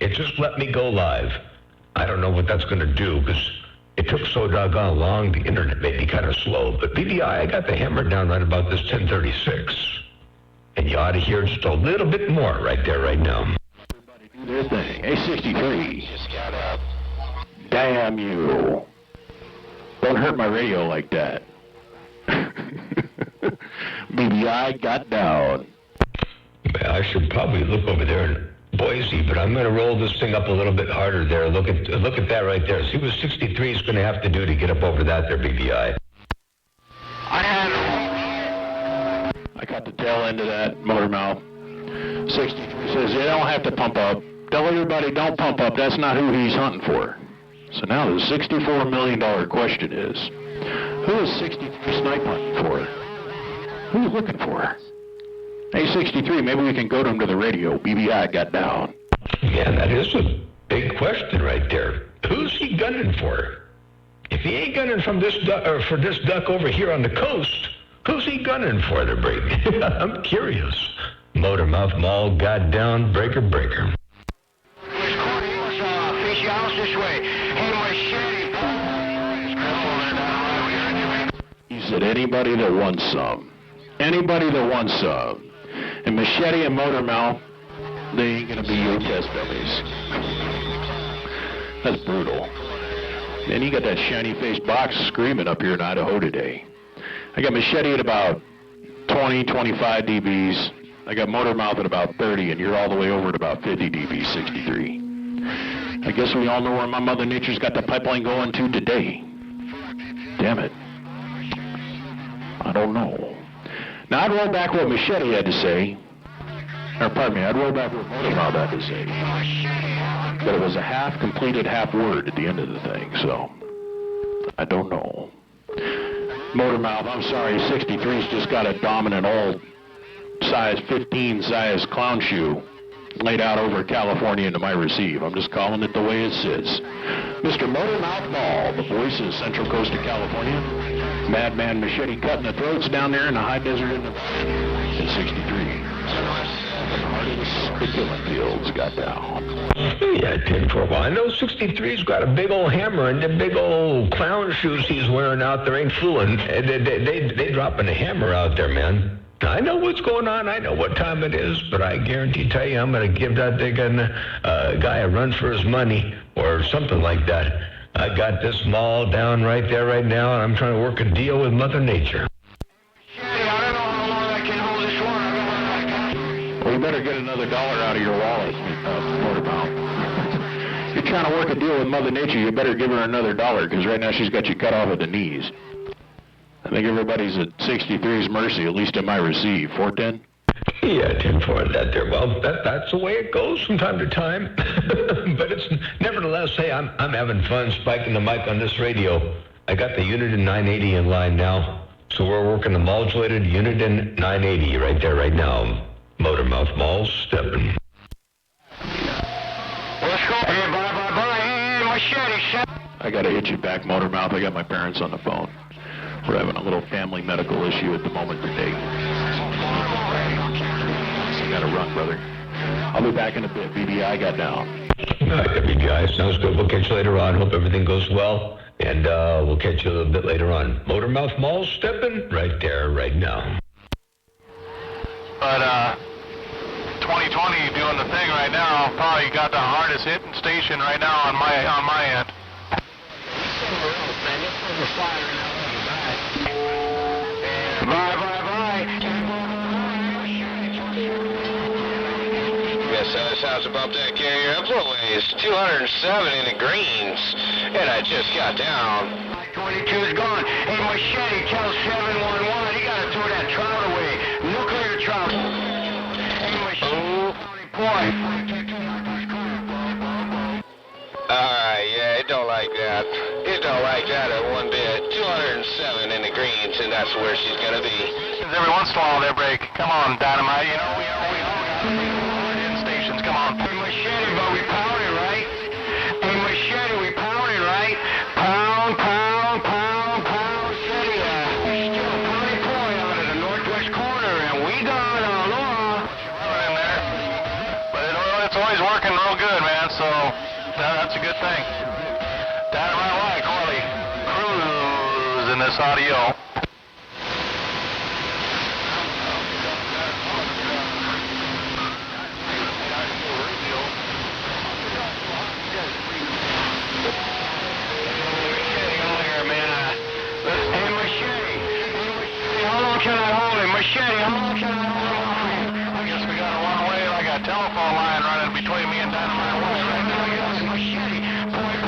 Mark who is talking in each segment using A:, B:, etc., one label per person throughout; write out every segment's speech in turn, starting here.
A: It just let me go live. I don't know what that's going to do because it took so doggone long. The internet may be kind of slow. But BBI, I got the hammer down right about this 1036. And you ought to hear just a little bit more right there, right now.
B: Everybody do their thing. A63. Damn you. Don't hurt my radio like that. BBI got down.
A: I should probably look over there in Boise, but I'm going to roll this thing up a little bit harder there. Look at that right there. See what 63 is going to have to do to get up over that there, BBI.
B: I got the tail end of that motor mouth. 63 says you don't have to pump up. Tell everybody don't pump up. That's not who he's hunting for. So now the $64 million question is, who is 63 snipe hunting for? Who are you looking for? Hey, 63, maybe we can go to him to the radio. BBI got down.
A: Yeah, that is a big question right there. Who's he gunning for? If he ain't gunning from this duck, or for this duck over here on the coast, who's he gunning for there, Brady? I'm curious. Motor mouth mall, got down, breaker.
B: He said anybody that wants some. Anybody that wants some. And Machete and Motor Mouth, they ain't gonna be your test dummies. That's brutal. And you got that shiny-faced box screaming up here in Idaho today. I got Machete at about 20, 25 dBs. I got Motor Mouth at about 30, and you're all the way over at about 50 dB, 63. I guess we all know where my Mother Nature's got the pipeline going to today. Damn it. I don't know. Now, I'd roll back what Machete had to say. Or, pardon me, I'd roll back what Motor Mouth had to say. But it was a half-completed half-word at the end of the thing, so I don't know. Motor Mouth, I'm sorry, 63's just got a dominant old size 15 size clown shoe laid out over California into my receive. I'm just calling it the way it sits. Mr. Motor Mouth Ball, the voice of Central Coast of California. Madman Machete cutting the throats down there in the high desert in 63. The heart of the killing fields got down.
A: Yeah, 10 for a while. I know 63's got a big old hammer, and the big old clown shoes he's wearing out there ain't fooling. They dropping a hammer out there, man. I know what's going on. I know what time it is, but I guarantee tell you I'm going to give that guy a run for his money or something like that. I got this mall down right there right now, and I'm trying to work a deal with Mother Nature.
B: Well, you better get another dollar out of your wallet, Motor Mouth. You're trying to work a deal with Mother Nature, you better give her another dollar, because right now she's got you cut off at the knees. I think everybody's at 63's mercy, at least in my receive. 410?
A: Yeah, 10 for that there. Well, that's the way it goes from time to time. But it's nevertheless, hey, I'm having fun spiking the mic on this radio. I got the Uniden 980 in line now. So we're working the modulated Uniden 980 right there right now. Motor Mouth Mall stepping.
C: Let's go. Hey, bye. Hey, Machete.
B: I got to hit you back, Motor Mouth. I got my parents on the phone. We're having a little family medical issue at the moment today. I got to run, brother. I'll be back in a bit. BBI got down.
A: All right, BBI. Sounds good. We'll catch you later on. Hope everything goes well. And we'll catch you a little bit later on. Motor Mouth Mall stepping right there, right now.
D: But 2020 doing the thing right now. Probably got the hardest hitting station right now on my end. Bye.
C: Yes, sounds about that carrier up a little ways. 207 in the greens, and I just got down. 22's gone. Hey, Machete, tell 711. You gotta throw that trout away. Nuclear trout. Hey, Machete. Boy. Alright, yeah, it don't like that. It don't like that at one bit. 207 in the greens, and that's where she's gonna be.
D: Every once in a while they break. Come on, Dynamite. You know, we hard-hitting stations. Come on.
C: Hey, Machete, but we pounding, right? Hey, Machete, we pounding, right? Pound. City, still pounding poi out of the northwest corner, and we got aloha.
D: In there. But it's always working real good, man, so that's a good thing. Dynamite White, Corley, cruise in this audio. Telephone line running between me and Dynamite White right now. Yes, machete. Point,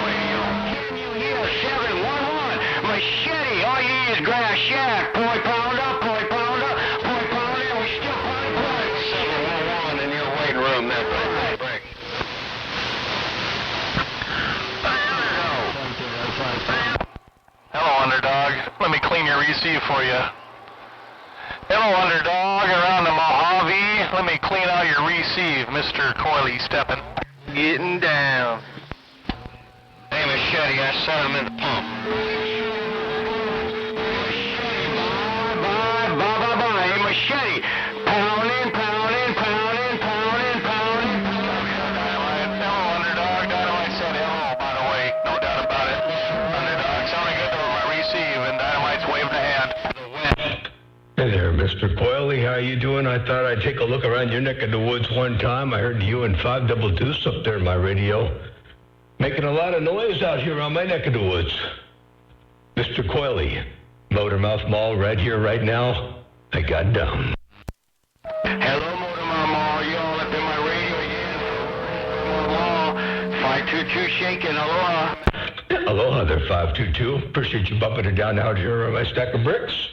D: radio. Can you hear 711? Machete. All you need is grass shack. Point pounder. And we still find point. 711 in your waiting room. That break. Hello, underdog. Let me clean your receive for you. Hello, underdog, around the Mojave. Let me clean out your receive, Mr. Coily stepping. Getting down. Hey, Machete, I set him in the pump. Bye. Hey, Machete, pounding. Hello, underdog. Dynamite said hello, by the way. No doubt about it. Underdog, sounding good over my receive, and Dynamite's waving a hand.
A: Hey there, Mr. Coily. How you doing? I thought I'd take a look around your neck of the woods one time. I heard you and 5 Double Deuce up there in my radio. Making a lot of noise out here on my neck of the woods. Mr. Coily, Motormouth Mall right here, right now. I got down.
C: Hello, Motormouth Mall. You all up in my radio again? Mall. 522 shaking. Aloha.
A: Aloha there, 522. Appreciate you bumping it down out here on my stack of bricks.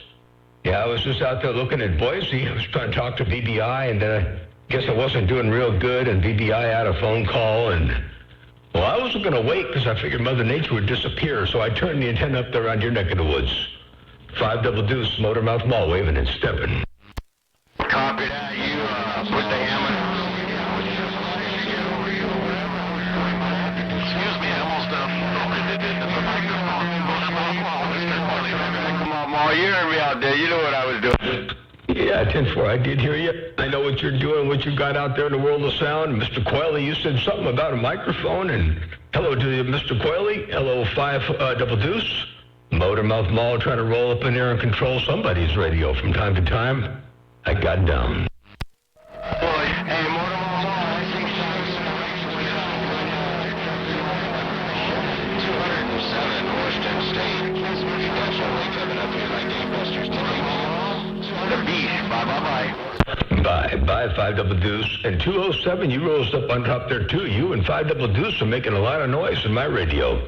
A: Yeah, I was just out there looking at Boise. I was trying to talk to VBI, and then I guess I wasn't doing real good, and VBI had a phone call, and, well, I wasn't going to wait because I figured Mother Nature would disappear, so I turned the antenna up there around your neck of the woods. 5 Double Deuce, Motormouth Mall, waving and stepping.
C: Copy that. You put the hammer.
D: Excuse me, I almost did the microphone.
C: Come on, Mall. You heard me out there. You know what I was doing.
A: Yeah, 10-4, I did hear you. I know what you're doing, what you got out there in the world of sound. Mr. Coily, you said something about a microphone, and hello to you, Mr. Coily. Hello, 5 Double Deuce. Motormouth Mall trying to roll up in there and control somebody's radio from time to time. I got down.
C: Boy, hey, Motormouth Mall, I think 207 Washington State. Definitely coming up here like gangbusters today. The beast. Bye.
A: Bye, 5 Double Deuce. And 207, you rose up on top there, too. You and 5 Double Deuce are making a lot of noise in my radio.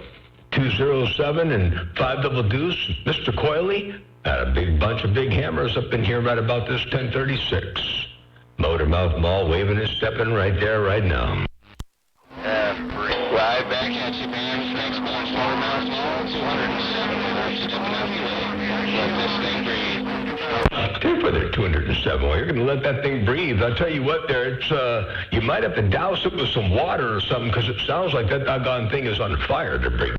A: 207 and 5 Double Deuce, Mr. Coily, had a big bunch of big hammers up in here right about this 1036. Motormouth Mall waving and stepping right there, right now.
C: Right back at you, man. Thanks much, Motormouth Mall. 207. Stepping out the way. Let this thing breathe.
A: Take for there, 207. Well, you're going to let that thing breathe. I'll tell you what, there, it's, you might have to douse it with some water or something, because it sounds like that doggone thing is on fire to breathe.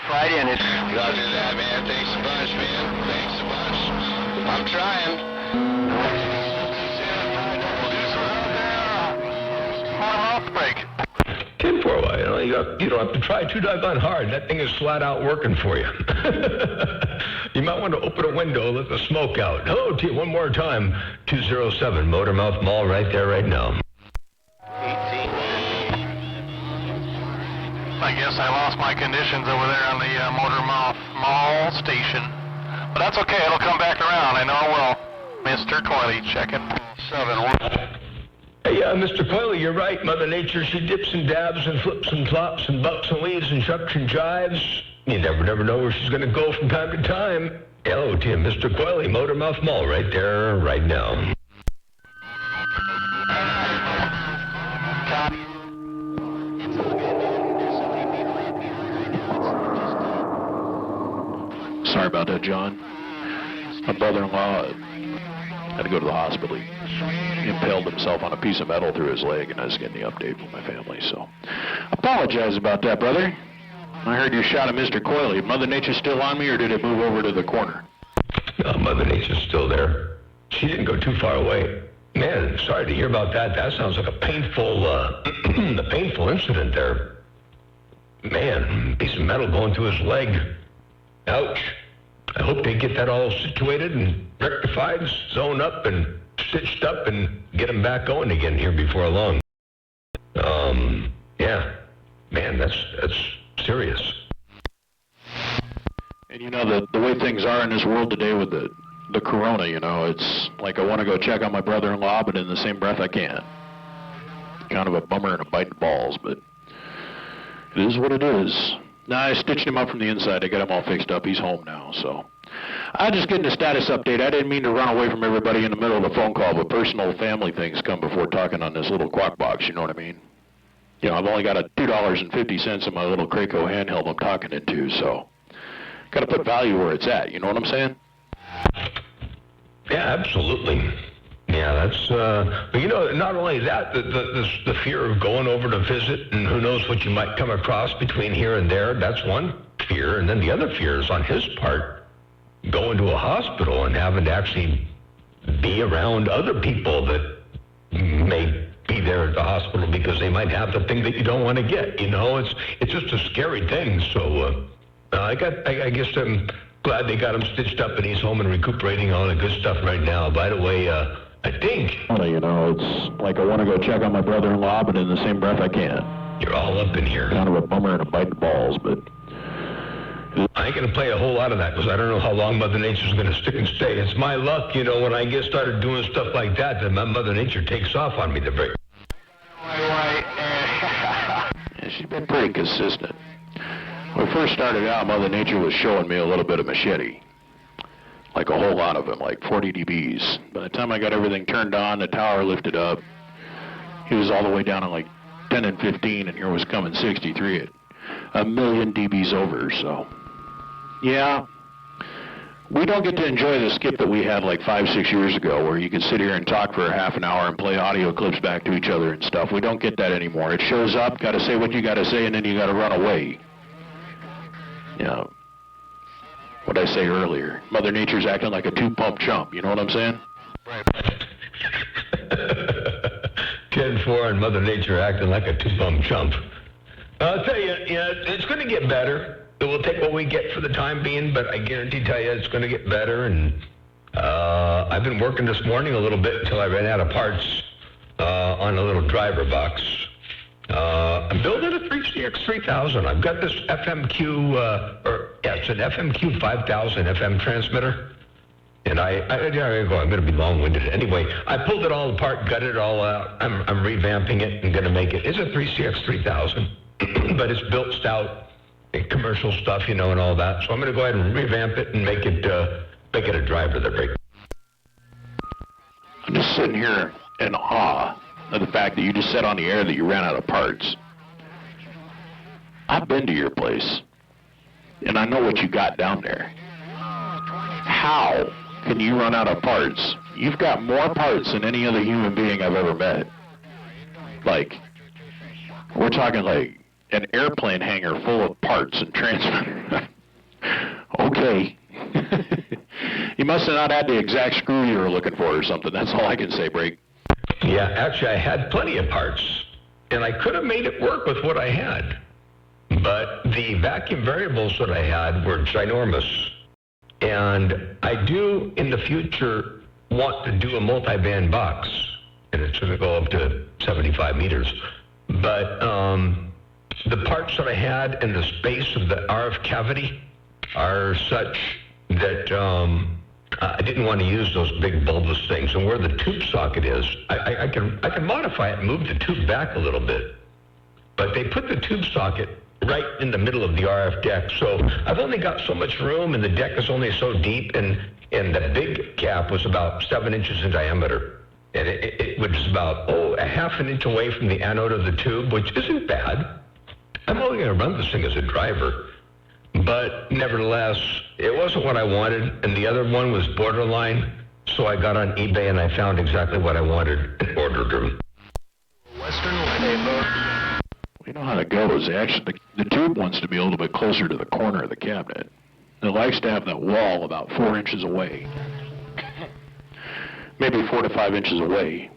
C: Friday, and it's... Roger that, man. Thanks a bunch, man. Thanks a bunch. I'm trying.
D: Motormouth break.
A: 10-4, you don't have to try too doggone hard. That thing is flat out working for you. You might want to open a window, let the smoke out. Hello to you one more time. 207, Motormouth Mall right there, right now.
C: 18.
D: I guess I lost my conditions over there on the Motormouth Mall station. But that's okay, it'll come back around, I know it will. Mr. Coily, checking. 7-1.
A: Hey, Mr. Coily, you're right. Mother Nature, she dips and dabs and flips and flops and bucks and weaves and shucks and jives. You never know where she's going to go from time to time. Hello to you, Mr. Coily, Motormouth Mall right there, right now.
B: Sorry about that, John. My brother-in-law had to go to the hospital. He impaled himself on a piece of metal through his leg, and I was getting the update from my family, so apologize about that, brother. I heard you shot at Mr. Coily. Mother Nature still on me, or did it move over to the corner?
A: No, Mother Nature's still there. She didn't go too far away. Man, sorry to hear about that. That sounds like a painful, a painful incident there. Man, piece of metal going through his leg. Ouch. I hope they get that all situated and rectified, sewn up and stitched up and get him back going again here before long. Yeah. Man, that's serious.
B: And you know, the way things are in this world today with the corona, you know, it's like I want to go check on my brother-in-law, but in the same breath I can't. Kind of a bummer and a bite in balls, but it is what it is. Now, I stitched him up from the inside. I got him all fixed up. He's home now, so. I'm just getting a status update. I didn't mean to run away from everybody in the middle of the phone call, but personal family things come before talking on this little quack box, you know what I mean? You know, I've only got a $2.50 in my little Kraco handheld I'm talking into, so. Got to put value where it's at, you know what I'm saying?
A: Yeah, absolutely. Yeah, that's, but you know, not only that, the fear of going over to visit and who knows what you might come across between here and there, that's one fear. And then the other fear is on his part, going to a hospital and having to actually be around other people that may be there at the hospital because they might have the thing that you don't want to get. You know, it's just a scary thing. So, I guess I'm glad they got him stitched up and he's home and recuperating all the good stuff right now. By the way, I think...
B: You know, it's like I want to go check on my brother-in-law, but in the same breath I can't.
A: You're all up in here.
B: Kind of a bummer and a bite in balls, but...
A: I ain't going to play a whole lot of that because I don't know how long Mother Nature's going to stick and stay. It's my luck, you know, when I get started doing stuff like that my Mother Nature takes off on me the break.
B: Yeah, she's been pretty consistent. When we first started out, Mother Nature was showing me a little bit of machete. Like a whole lot of them, like 40 dBs. By the time I got everything turned on, the tower lifted up. He was all the way down to like 10 and 15, and here was coming 63 at 1,000,000 dBs over, so. Yeah. We don't get to enjoy the skip that we had like 5-6 years ago where you could sit here and talk for a half an hour and play audio clips back to each other and stuff. We don't get that anymore. It shows up, got to say what you got to say, and then you got to run away. You know, what I say earlier, Mother Nature's acting like a two-pump chump, you know what I'm saying?
A: Right. 10-4 and Mother Nature acting like a two-pump chump. I'll tell you, yeah, it's going to get better. It will take what we get for the time being, but I guarantee tell you it's going to get better. And I've been working this morning a little bit until I ran out of parts on a little driver box. I'm building a 3CX3000. I've got this FMQ, it's an FMQ 5000 FM transmitter. And I'm going to be long-winded. Anyway, I pulled it all apart, gutted it all out. I'm revamping it and going to make it. It's a 3CX3000, but it's built stout, commercial stuff, you know, and all that. So I'm going to go ahead and revamp it and make it a driver that breaks.
B: I'm just sitting here in awe of the fact that you just said on the air that you ran out of parts. I've been to your place, and I know what you got down there. How can you run out of parts? You've got more parts than any other human being I've ever met. Like, we're talking like an airplane hangar full of parts and transmitters. Okay. You must have not had the exact screw you were looking for or something. That's all I can say, Break.
A: Yeah, actually, I had plenty of parts, and I could have made it work with what I had. But the vacuum variables that I had were ginormous. And I do, in the future, want to do a multi-band box, and it's going to go up to 75 meters. But the parts that I had and the space of the RF cavity are such that I didn't want to use those big bulbous things. And where the tube socket is, I can modify it and move the tube back a little bit. But they put the tube socket right in the middle of the RF deck. So I've only got so much room, and the deck is only so deep, and the big cap was about 7 inches in diameter. And it was about, a half an inch away from the anode of the tube, which isn't bad. I'm only going to run this thing as a driver. But nevertheless, it wasn't what I wanted, and the other one was borderline. So I got on eBay, and I found exactly what I wanted and ordered them.
B: You know how it goes. Actually, the tube wants to be a little bit closer to the corner of the cabinet. It likes to have that wall about 4 inches away. maybe 4 to 5 inches away.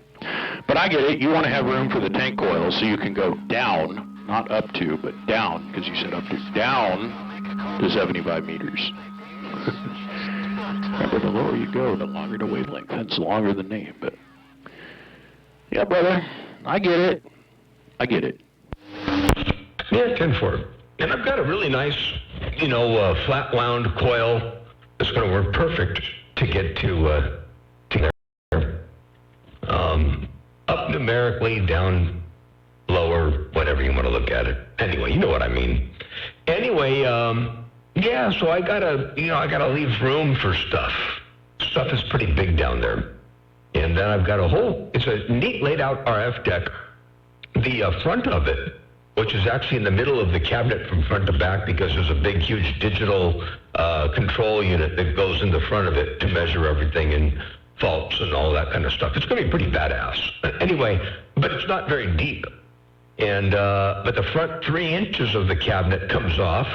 B: But I get it. You want to have room for the tank coil so you can go down, not up to, but down, because you said up to, down to 75 meters. Remember, the lower you go, the longer the wavelength. That's longer the name, but... Yeah, brother, I get it. I get it.
A: Yeah, 10-4. And I've got a really nice, flat wound coil that's going to work perfect to get to there. Up numerically, down lower, whatever you want to look at it. Anyway, you know what I mean. Anyway, yeah, so I gotta leave room for stuff. Stuff is pretty big down there. And then I've got it's a neat laid out RF deck. The front of it, which is actually in the middle of the cabinet from front to back, because there's a big, huge digital control unit that goes in the front of it to measure everything and faults and all that kind of stuff. It's going to be pretty badass. Anyway, but it's not very deep. And but the front 3 inches of the cabinet comes off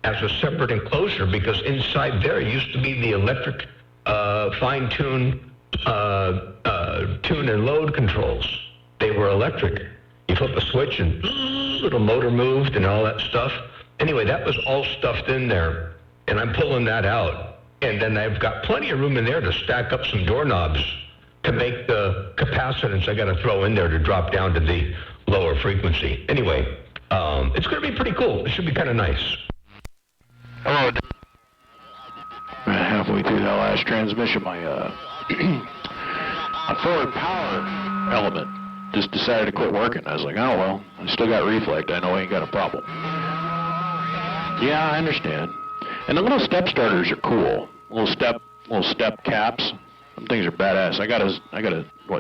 A: as a separate enclosure, because inside there used to be the electric fine-tune tune and load controls. They were electric. You flip a switch and little motor moved and all that stuff. Anyway, that was all stuffed in there, and I'm pulling that out. And then I've got plenty of room in there to stack up some doorknobs to make the capacitance I got to throw in there to drop down to the lower frequency. Anyway, it's going to be pretty cool. It should be kind of nice.
D: Hello.
B: Halfway through that last transmission, my forward power element just decided to quit working. I was like, oh, well, I still got reflect. I know I ain't got a problem. Yeah, I understand. And the little step starters are cool. Little step caps. Some things are badass. I got a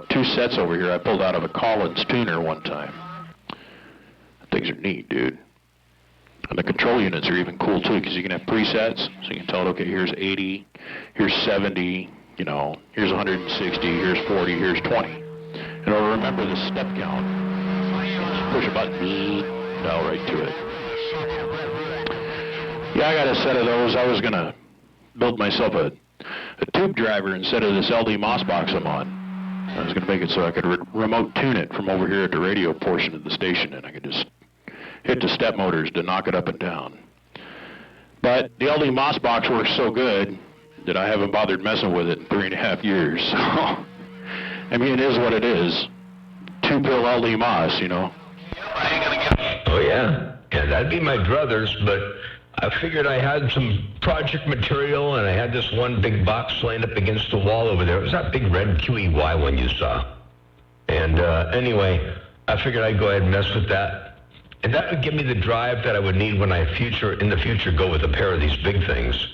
B: 2 sets over here I pulled out of a Collins tuner one time. Things are neat, dude. And the control units are even cool too, because you can have presets, so you can tell it, okay, here's 80, here's 70, here's 160, here's 40, here's 20. And it'll remember the step count. Just push a button, dial right to it. Yeah, I got a set of those. I was going to build myself a tube driver instead of this LD Moss box I'm on. I was going to make it so I could remote tune it from over here at the radio portion of the station, and I could just hit the step motors to knock it up and down. But the LD Moss box works so good that I haven't bothered messing with it in 3.5 years. So, I mean, it is what it is. 2-pill LD Moss,
A: Oh, yeah. Yeah, that'd be my druthers, but I figured I had some project material, and I had this one big box laying up against the wall over there. It was that big red QEY one you saw. And anyway, I figured I'd go ahead and mess with that. And that would give me the drive that I would need when in the future go with a pair of these big things.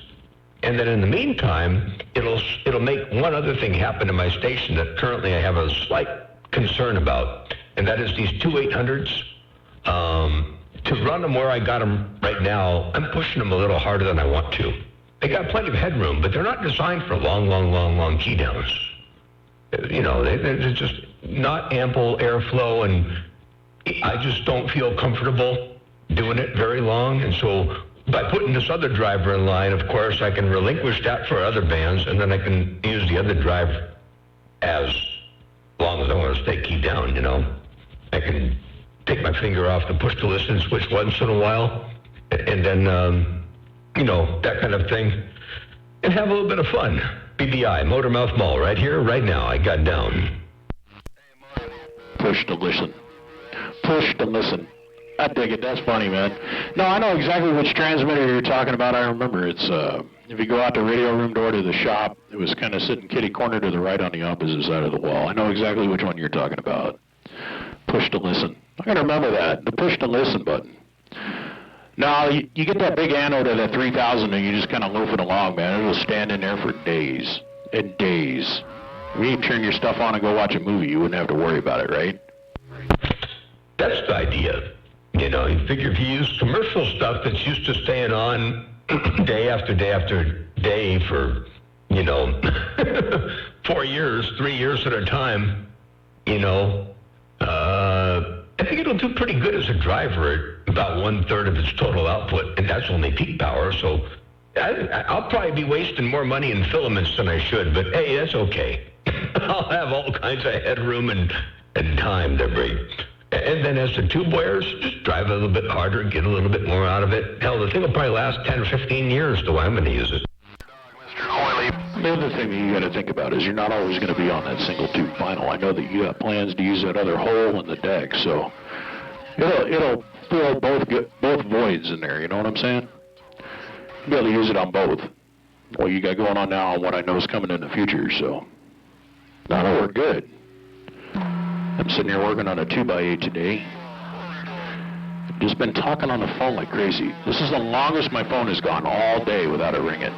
A: And then in the meantime, it'll make one other thing happen in my station that currently I have a slight concern about, and that is these 2800s. To run them where I got them right now, I'm pushing them a little harder than I want to. They got plenty of headroom, but they're not designed for long key downs. They're just not ample airflow, and I just don't feel comfortable doing it very long. And so by putting this other driver in line, of course, I can relinquish that for other bands, and then I can use the other drive as long as I want to stay key down, I can take my finger off the push to listen switch once in a while, and then, that kind of thing, and have a little bit of fun. BBI, Motor Mouth Mall, right here, right now. I got down.
B: Push to listen. Push to listen. I dig it. That's funny, man. No, I know exactly which transmitter you're talking about. I remember it's, if you go out the radio room door to the shop, it was kind of sitting kitty corner to the right on the opposite side of the wall. I know exactly which one you're talking about. Push to listen. I gotta remember that, the push to listen button. Now, you get that big anode of that 3000 and you just kind of loaf it along, man. It'll stand in there for days and days. When you turn your stuff on and go watch a movie, you wouldn't have to worry about it, right?
A: That's the idea. You figure if you use commercial stuff that's used to staying on day after day after day for, 4 years, 3 years at a time, I think it'll do pretty good as a driver at about 1/3 of its total output, and that's only peak power. So, I'll probably be wasting more money in filaments than I should, but hey, that's okay. I'll have all kinds of headroom and time there, Brady. And then as the tube wears, just drive a little bit harder, get a little bit more out of it. Hell, the thing will probably last 10 or 15 years the way I'm going to use it.
D: Mr. Coyley.
B: The other thing that you got to think about is you're not always going to be on that single tube vinyl. I know that you got plans to use that other hole in the deck, so it'll fill both voids in there. You know what I'm saying? You'll be able to use it on both. What you got going on now and what I know is coming in the future, so that'll work good. I'm sitting here working on a 2x8 today. Just been talking on the phone like crazy. This is the longest my phone has gone all day without it ringing.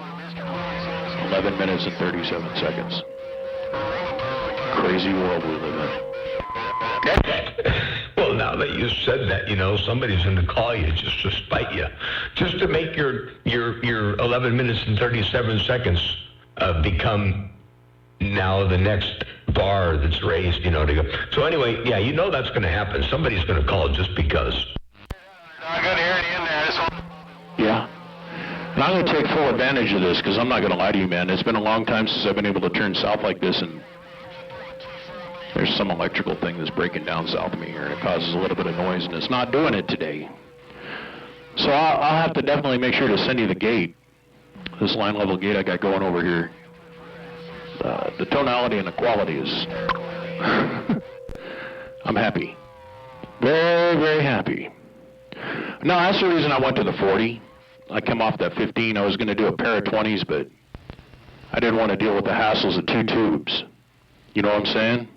B: 11 minutes and 37 seconds. Crazy world we live in.
A: Well, now that you said that, you know, somebody's going to call you just to spite you, just to make your 11 minutes and 37 seconds become now the next bar that's raised, you know, to go. So anyway, yeah, you know that's going to happen. Somebody's going to call just because.
D: I'm good hearing you in there.
B: Yeah. And I'm going to take full advantage of this because I'm not going to lie to you, man. It's been a long time since I've been able to turn south like this, and there's some electrical thing that's breaking down south of me here, and it causes a little bit of noise, and it's not doing it today. So I'll have to definitely make sure to send you the gate, this line level gate I got going over here. The tonality and the quality is, I'm happy. Very, very happy. No, that's the reason I went to the 40. I come off that 15. I was going to do a pair of 20s, but I didn't want to deal with the hassles of 2 tubes. You know what I'm saying?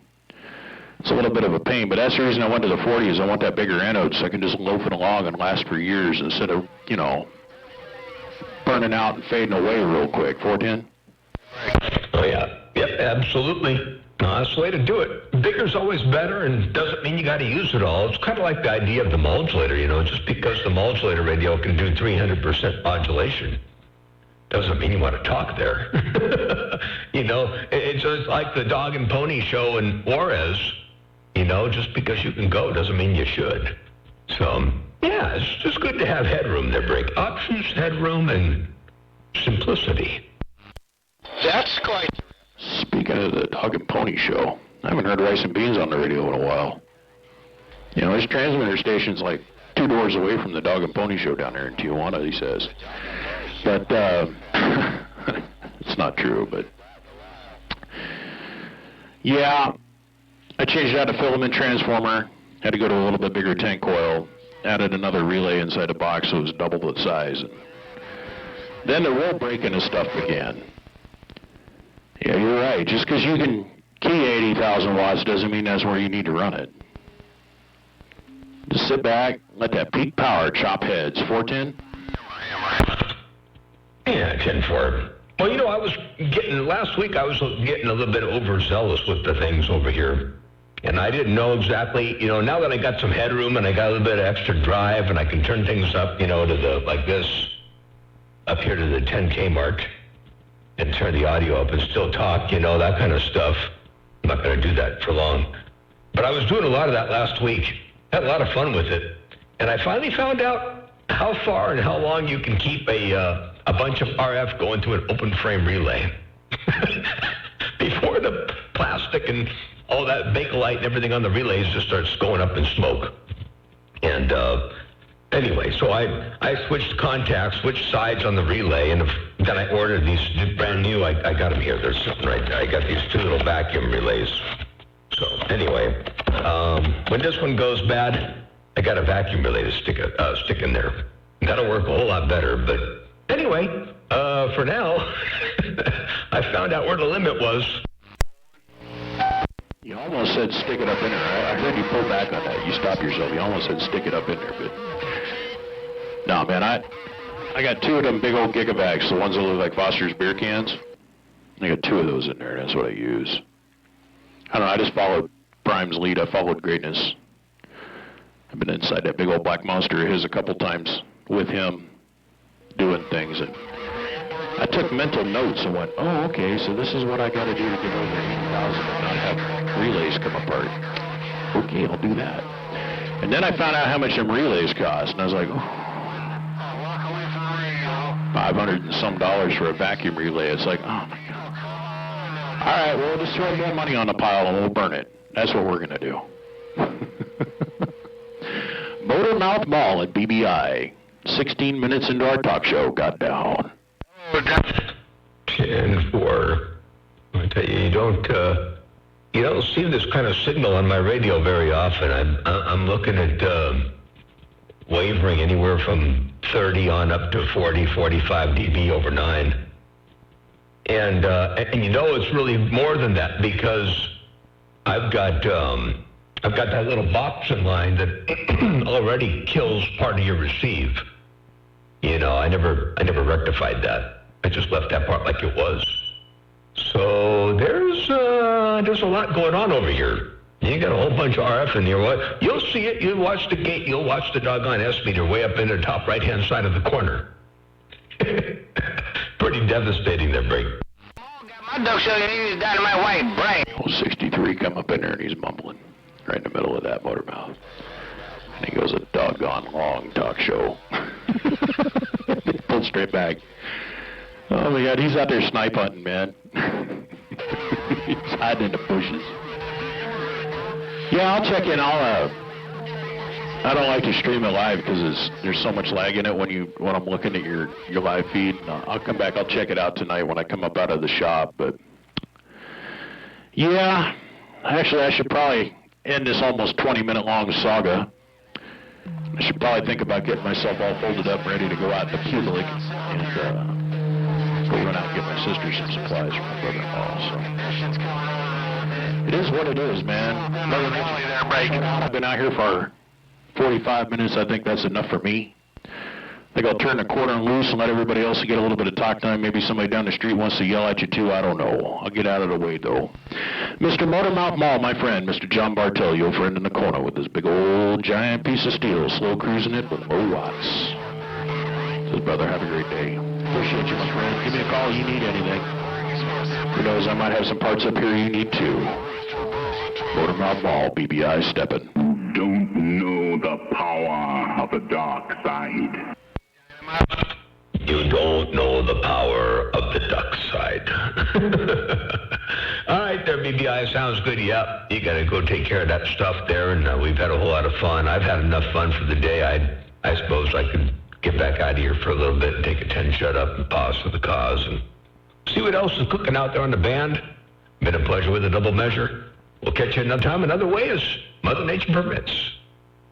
B: It's a little bit of a pain, but that's the reason I went to the 40 is I want that bigger anode so I can just loaf it along and last for years instead of, you know, burning out and fading away real quick. 410?
A: Oh, yeah. Yep, absolutely. No, that's the way to do it. Bigger's always better, and doesn't mean you got to use it all. It's kind of like the idea of the modulator, you know, just because the modulator radio can do 300% modulation doesn't mean you want to talk there. You know, it's just like the dog and pony show in Juarez, you know, just because you can go doesn't mean you should. So, yeah, it's just good to have headroom there, Break. Options, headroom, and simplicity.
C: That's quite...
B: Speaking of the dog and pony show, I haven't heard Rice and Beans on the radio in a while. You know, his transmitter station's like 2 doors away from the dog and pony show down there in Tijuana, he says. But, it's not true, but... Yeah, I changed out a filament transformer, had to go to a little bit bigger tank coil, added another relay inside the box so it was double the size. And then the roll breaking and stuff began. Yeah, you're right. Just because you can key 80,000 watts doesn't mean that's where you need to run it. Just sit back, let that peak power chop heads. 410?
A: Yeah, 10-4. Well, you know, last week I was getting a little bit overzealous with the things over here. And I didn't know exactly, you know, now that I got some headroom and I got a little bit of extra drive and I can turn things up, you know, to like this, up here to the 10K mark, and turn the audio up and still talk, you know, that kind of stuff. I'm not going to do that for long. But I was doing a lot of that last week. Had a lot of fun with it. And I finally found out how far and how long you can keep a bunch of RF going to an open frame relay. Before the plastic and all that Bakelite and everything on the relays just starts going up in smoke. And anyway, so I switched contacts, switched sides on the relay, and then I ordered these brand new. I got them here. They're sitting right there. I got these 2 little vacuum relays. So anyway, when this one goes bad, I got a vacuum relay to stick in there. That'll work a whole lot better. But anyway, for now, I found out where the limit was.
B: You almost said stick it up in there. I heard you pull back on that. You stopped yourself. You almost said stick it up in there, but... No, man, I got 2 of them big old Gigavacs, the ones that look like Foster's beer cans. I got 2 of those in there, and that's what I use. I don't know, I just followed Prime's lead. I followed greatness. I've been inside that big old black monster of his a couple times with him, doing things, and I took mental notes and went, oh, okay, so this is what I got to do to get over 80,000 and not have relays come apart. Okay, I'll do that. And then I found out how much them relays cost, and I was like, oh. $500 and some for a vacuum relay. It's like, oh my God. All right, well, we'll just throw more money on the pile and we'll burn it. That's what we're going to do. Motormouth Mall at BBI. 16 minutes into our talk show, got down.
A: 10-4. I tell you, you don't see this kind of signal on my radio very often. I'm looking at wavering anywhere from 30 on up to 40, 45 dB over 9. And it's really more than that because I've got that little box in line that already kills part of your receive. I never rectified that. I just left that part like it was. So there's a lot going on over here. You got a whole bunch of RF in here. You'll see it. You'll watch the gate. You'll watch the doggone S meter way up in the top right-hand side of the corner. Pretty devastating there, Brig.
C: My duck show is dynamite white brain.
B: Old 63 come up in there and he's mumbling right in the middle of that motor mouth. And he goes, a doggone long talk show. Pulled straight back. Oh my God, he's out there snipe hunting, man. He's hiding in the bushes. Yeah, I'll check in. I don't like to stream it live because there's so much lag in it when I'm looking at your live feed. I'll come back. I'll check it out tonight when I come up out of the shop. But yeah, actually, I should probably end this almost 20-minute long saga. I should probably think about getting myself all folded up, ready to go out to Pulik and go run out and get my sister some supplies from my brother-in-law. So it is what it is, man. I've been out here for 45 minutes. I think that's enough for me. I think I'll turn the cordon loose and let everybody else get a little bit of talk time. Maybe somebody down the street wants to yell at you too. I don't know. I'll get out of the way though. Mr. Motormouth Mall, my friend, Mr. John Bartel, your friend in the corner with this big old giant piece of steel, slow cruising it with low watts. Says, brother, have a great day. Appreciate you, my friend. Give me a call if you need anything. Who knows, I might have some parts up here you need too. Motormouth Mall, BBI stepping.
E: Don't know the power of the dark side.
A: You don't know the power of the duck side. All right there, BBI. Sounds good. Yep. You got to go take care of that stuff there, and we've had a whole lot of fun. I've had enough fun for the day. I suppose I could get back out of here for a little bit and take a 10 shut up and pause for the cause and see what else is cooking out there on the band. Been a pleasure with a double measure. We'll catch you another time, another way as Mother Nature permits.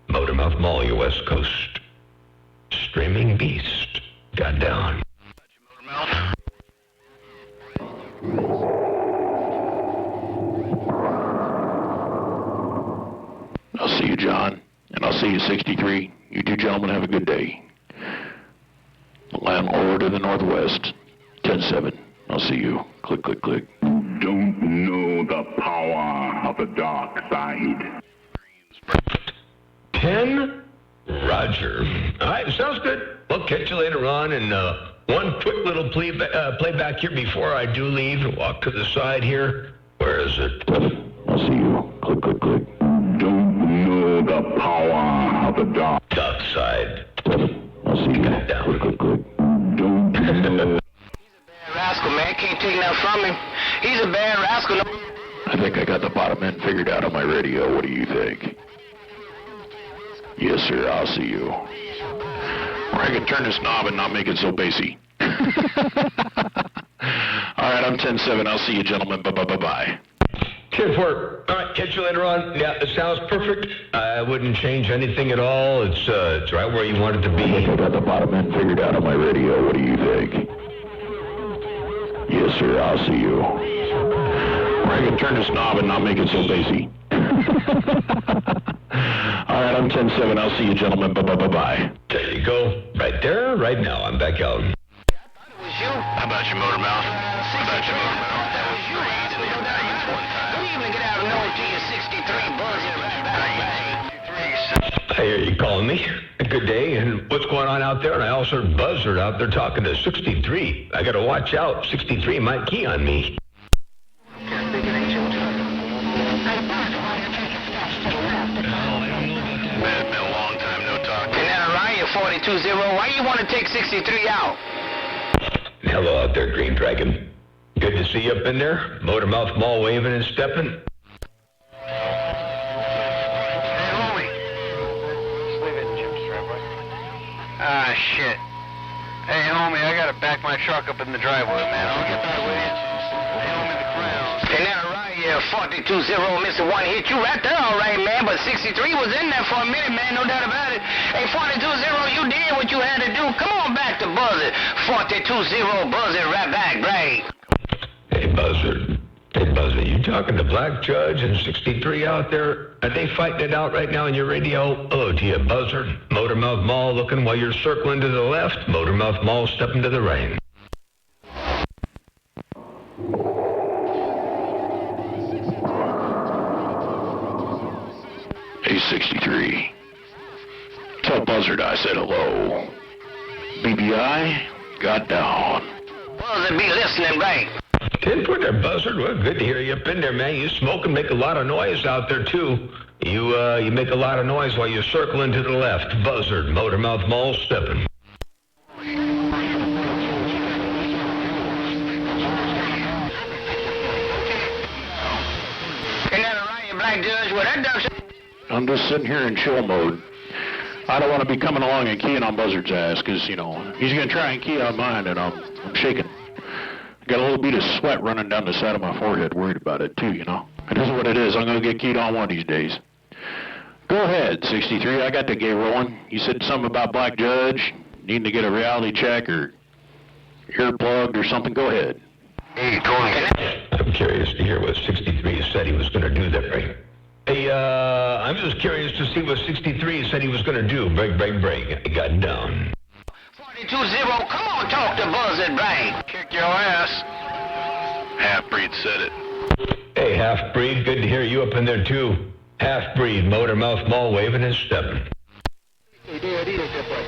A: Motormouth Mall, your West Coast streaming beast. Got down.
B: I'll see you, John, and I'll see you, 63. You two gentlemen have a good day. Landlord to the northwest, 10-7. I'll see you. Click, click, click.
E: Don't know the power of the dark side.
A: 10, Roger. All right, sounds good. We'll catch you later on. And one quick little playback here before I do leave and walk to the side here. Where is it?
B: I'll see you. Click, click, click.
E: Don't know the power of the dark
A: side.
B: I'll see you.
A: Got down.
B: Click, click, click.
E: Don't know.
C: Rascal, man. Can't take nothing from him. He's a bad rascal.
B: I think I got the bottom end figured out on my radio. What do you think? Yes, sir. I'll see you. Or I can turn this knob and not make it so bassy. All right, I'm 10-7. I'll see you, gentlemen. Bye-bye.
A: 10-4. All right, catch you later on. Yeah, it sounds perfect. I wouldn't change anything at all. It's right where you want it to be.
B: I think I got the bottom end figured out on my radio. What do you think? Yes, sir. I'll see you. Or I can turn this knob and not make it so bassy. All right, I'm 10-7. I'll see you, gentlemen. Bye-bye.
A: There you go. Right there, right now. I'm back out.
D: How about your motor mouth? How about your motor mouth? That was you in the Italians one time.
C: Don't even get out of North G63 buzzing
A: I hear you calling me. Good day, and what's going on out there? And I also heard Buzzard out there talking to 63. I gotta watch out. 63 might key on me.
D: Been a long time, no talk.
C: And then Orion 42-0, why you want to take 63 out?
A: Hello out there, Green Dragon. Good to see you up in there. Motormouth Mall waving and stepping.
C: Hey, homie. Leave it in Jim's driveway. Ah, shit. Hey, homie, I gotta back my truck up in the driveway, man. I'll get back with you. Hey, homie, the crown. And that right here, 42-0, Mr. One hit you right there, all right, man. But 63 was in there for a minute, man, no doubt about it. Hey, 42-0, you did what you had to do. Come on back to Buzzard. 42-0, Buzzard, right back, right.
A: Hey, Buzzard. Hey, Buzzard, you talking to Black Judge and 63 out there? Are they fighting it out right now on your radio? Hello to you, Buzzard. Motormouth Mall looking while you're circling to the left. Motormouth Mall stepping to the right.
B: Hey, 63. Tell Buzzard I said hello. BBI got down.
C: Buzzard be listening, right.
A: 10 foot there, Buzzard. Well, good to hear you up in there, man. You smoke and make a lot of noise out there, too. You make a lot of noise while you're circling to the left. Buzzard, Motormouth Mall stepping.
C: Ain't that right, you Black Judge? Well, that does...
B: I'm just sitting here in chill mode. I don't want to be coming along and keying on Buzzard's ass, because, you know, he's going to try and key on mine, and I'm shaking. Got a little bit of sweat running down the side of my forehead, worried about it, too, you know. It is what it is. I'm going to get keyed on one of these days. Go ahead, 63. I got the gay rolling. You said something about Black Judge, needing to get a reality check or earplugged or something. Go ahead.
C: Hey, Tony.
A: I'm curious to hear what 63 said he was going to do there, right? Hey, I'm just curious to see what 63 said he was going to do. Break. He got down.
C: 42-0, come on, talk to Buzzard, right. Kick your ass.
B: Half-breed said it.
A: Hey, Half-Breed, good to hear you up in there, too. Half-Breed, Motormouth Mall waving and stepping.
C: Hey, Dad, eat it that way.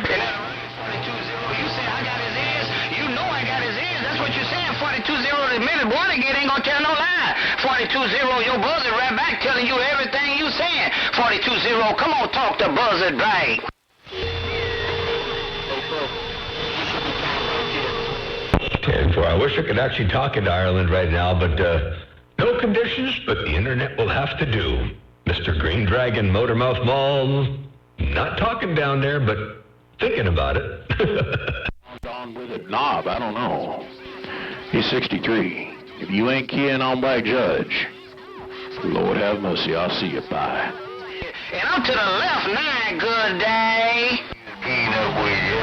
C: Okay, now, 42-0, you say I got his ears? You know I got his ears. That's what you're saying. 42-0, the minute Watergate ain't gonna tell no lie. 42-0, your Buzzard right back telling you everything you saying. 42-0, come on, talk to Buzzard, right.
A: 10-4. I wish I could actually talk into Ireland right now, but no conditions, but the internet will have to do. Mr. Green Dragon, Motormouth Mall, not talking down there, but thinking about it.
B: On with it, knob, I don't know. He's 63. If you ain't keying on Black Judge, Lord have mercy, I'll see you, bye.
C: And I'm to the left now, good day. Ain't up with you.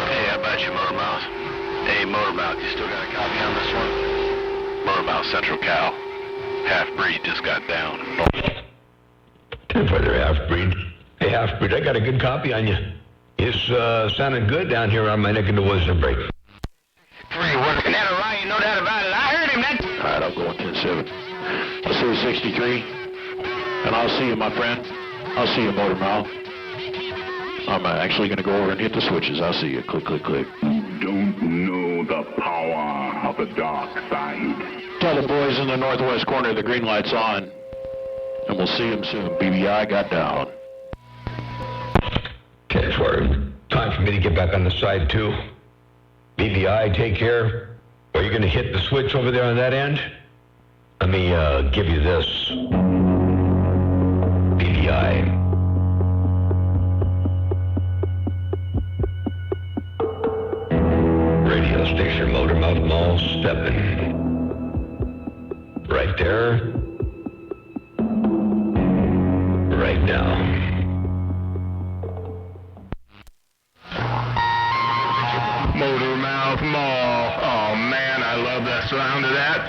B: Hey, how about you, Motormouth? Hey, Motormouth, you still got a copy on this one? Motormouth Central Cal. Half-breed just got down.
A: 10-4 there, Half-Breed. Hey, Half-Breed, I got a good copy on you. It's sounding good down here on my neck of the woods and break.
C: 3 working that right, you know that about it. I heard him that.
B: All right, I'll go on 10-7. I'll see you, 63. And I'll see you, my friend. I'll see you, Motormouth. I'm actually going to go over and hit the switches. I'll see you. Click, click, click.
E: You don't know the power of the dark side.
B: Tell the boys in the northwest corner the green light's on. And we'll see them soon. BBI got down.
A: 10-4. Time for me to get back on the side, too. BBI, take care. Are you going to hit the switch over there on that end? Let me give you this. BBI. Radio station, Motormouth Mall, stepping. Right there. Right now.
D: Motormouth Mall. Oh, man, I love the sound of that.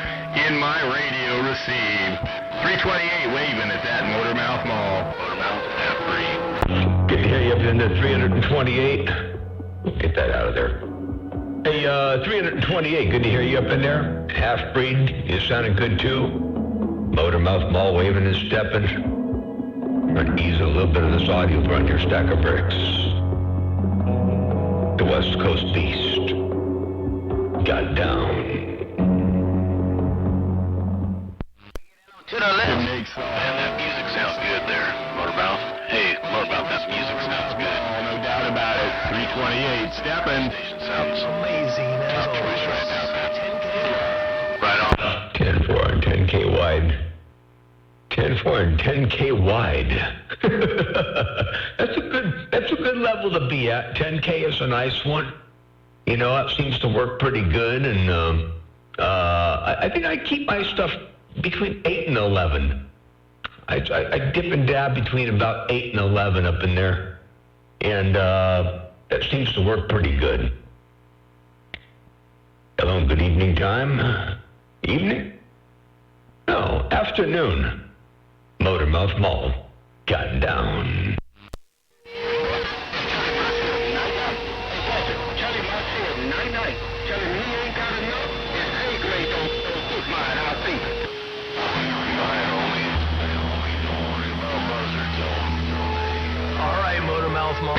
D: In my radio receive. 328 waving at that Motormouth Mall. Motormouth Half-Breed.
A: Good to hear you up in the 328. Get that out of there. Hey, 328, good to hear you up in there. Half-Breed, you sounding good too. Motormouth Mall waving and stepping. Gonna ease a little bit of this audio from your stack of bricks. The West Coast Beast got down.
C: To the left.
B: Man, that music sounds good there, Motormouth. Hey, Motormouth, that music sounds good.
D: Oh, no doubt about it.
B: 28, stepping. Sounds amazing. Tough choice right now, man. Right on.
A: 10-4 and 10K wide. 10-4 and 10K wide. That's a good level to be at. 10K is a nice one. You know, it seems to work pretty good, and I think I keep my stuff between 8 and 11. I dip and dab between about 8 and 11 up in there, and that seems to work pretty good. Hello, good evening time. Evening? No, afternoon. Motormouth Mall. Got down.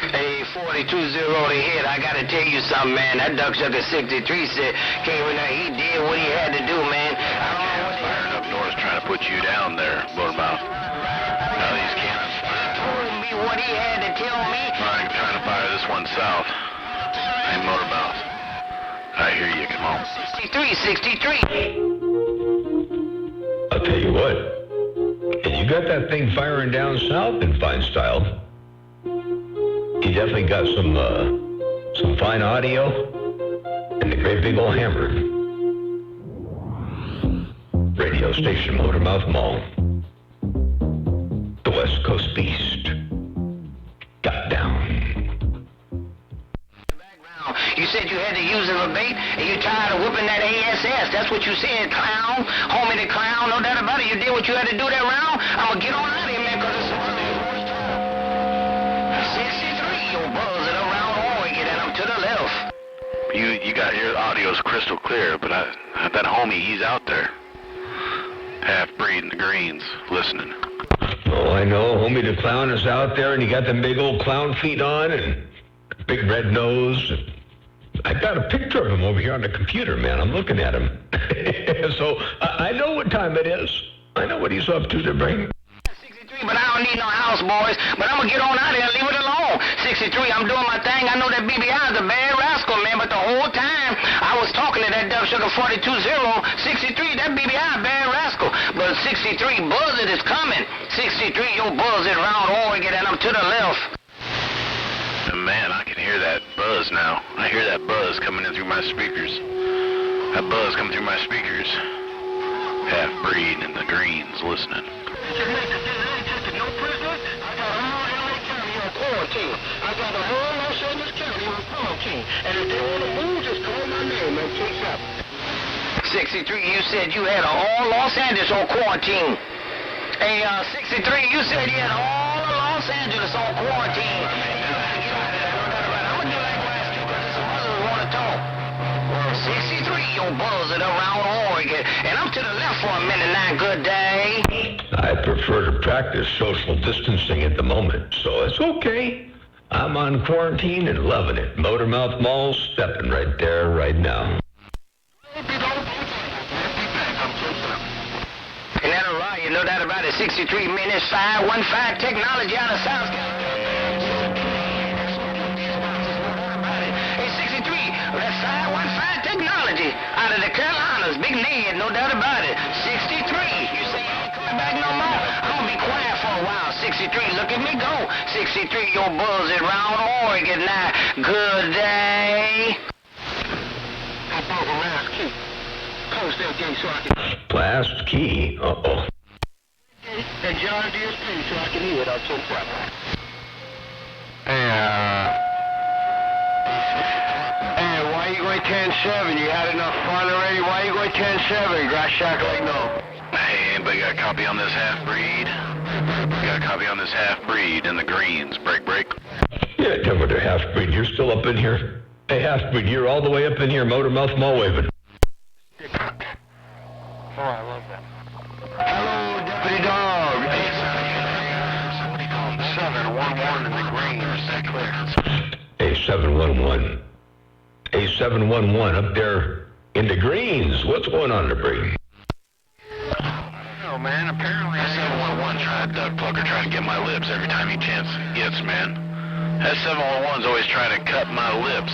C: Hey, 42-0 to hit. I gotta tell you something, man. That Duck Sucker 63 said came in there. He did what he had to do, man.
B: Firing up north, trying to put you down there, Motormouth. Now these cannons
C: Told me what he had to tell me.
B: I'm trying to fire this one south. Hey, Motormouth. I hear you. Come on.
C: 63.
A: I'll tell you what. If you got that thing firing down south in fine style, you definitely got some fine audio and a great big old hammer. Radio station Motormouth Mall. The West Coast Beast. Got down.
C: You said you had to use it for bait, and you tired of whooping that ASS. That's what you said, clown. Homie the clown, no doubt about it. You did what you had to do that round. I'm gonna get on out of here, man, because it's 63. You're buzzing around Oregon, and I'm to the left.
B: You got your audio's crystal clear, but that homie, he's out there. Half-breed in the greens, listening.
A: Oh, I know. Homie the clown is out there, and he got them big old clown feet on, and big red nose. I got a picture of him over here on the computer, man. I'm looking at him. So I know what time it is. I know what he's up to, the brain.
C: 63, but I don't need no house, boys. But I'm gonna get on out of here and leave it alone. 63, I'm doing my thing. I know that BBI is a bad rascal, man, but the whole time I was talking to that Duck Sugar 42-0, 63, that BBI bad rascal. But 63, buzzing is coming. 63, you're buzzing around Oregon, and I'm to the left.
B: Man, I can hear that buzz now. I hear that buzz coming in through my speakers. That buzz coming through my speakers. Half-breed in the greens, listening.
C: No prisoners. I got all LA County on quarantine. I got the whole Los Angeles County on quarantine. And if they want to move, just call my name and chase up. 63, you said you had all Los Angeles on quarantine. Hey, 63, you said you had all of Los Angeles on quarantine. I'm gonna do like last year, because some others want to talk. 63, you're buzzing around Oregon. And I'm to the left for a minute now. Good day.
A: I prefer to practice social distancing at the moment, so it's okay. I'm on quarantine and loving it. Motormouth Mall stepping right there, right now.
C: Ain't that all right? You know that about it. 63 minutes, 515 technology out of South Carolina. Hey, 63, that's 515 technology out of the Carolinas. Big Ned, no doubt about it. 63, you say you ain't coming back no more? I'm gonna be quiet for a while. 63, look at me go. 63, you're buzzing round Oregon now. Good day. I bought a last key. Close that gate so I can...
A: Last key. Uh-oh.
C: And John DSP so I can hear it on 10
D: Hey, why you going 10-7? You had enough fun already? Why you going 10-7? Grass Shack like no.
B: Hey, anybody got a copy on this half-breed? Got a copy on this half-breed in the greens. Break.
A: Yeah, tell me they're half-breed. You're still up in here? Hey, half-breed, you're all the way up in here, Motormouth Mall waving.
D: Oh, I love that.
C: Hello, Deputy Dog.
D: Somebody call him 711 in the greens. Is that clear?
A: Hey, 711. Hey, 711 up there in the greens. What's going on in the brain?
D: Oh, man, apparently
B: 711 trying to duck plucker, trying to get my lips every time he gets, man.
D: That 711's always trying to cut my lips.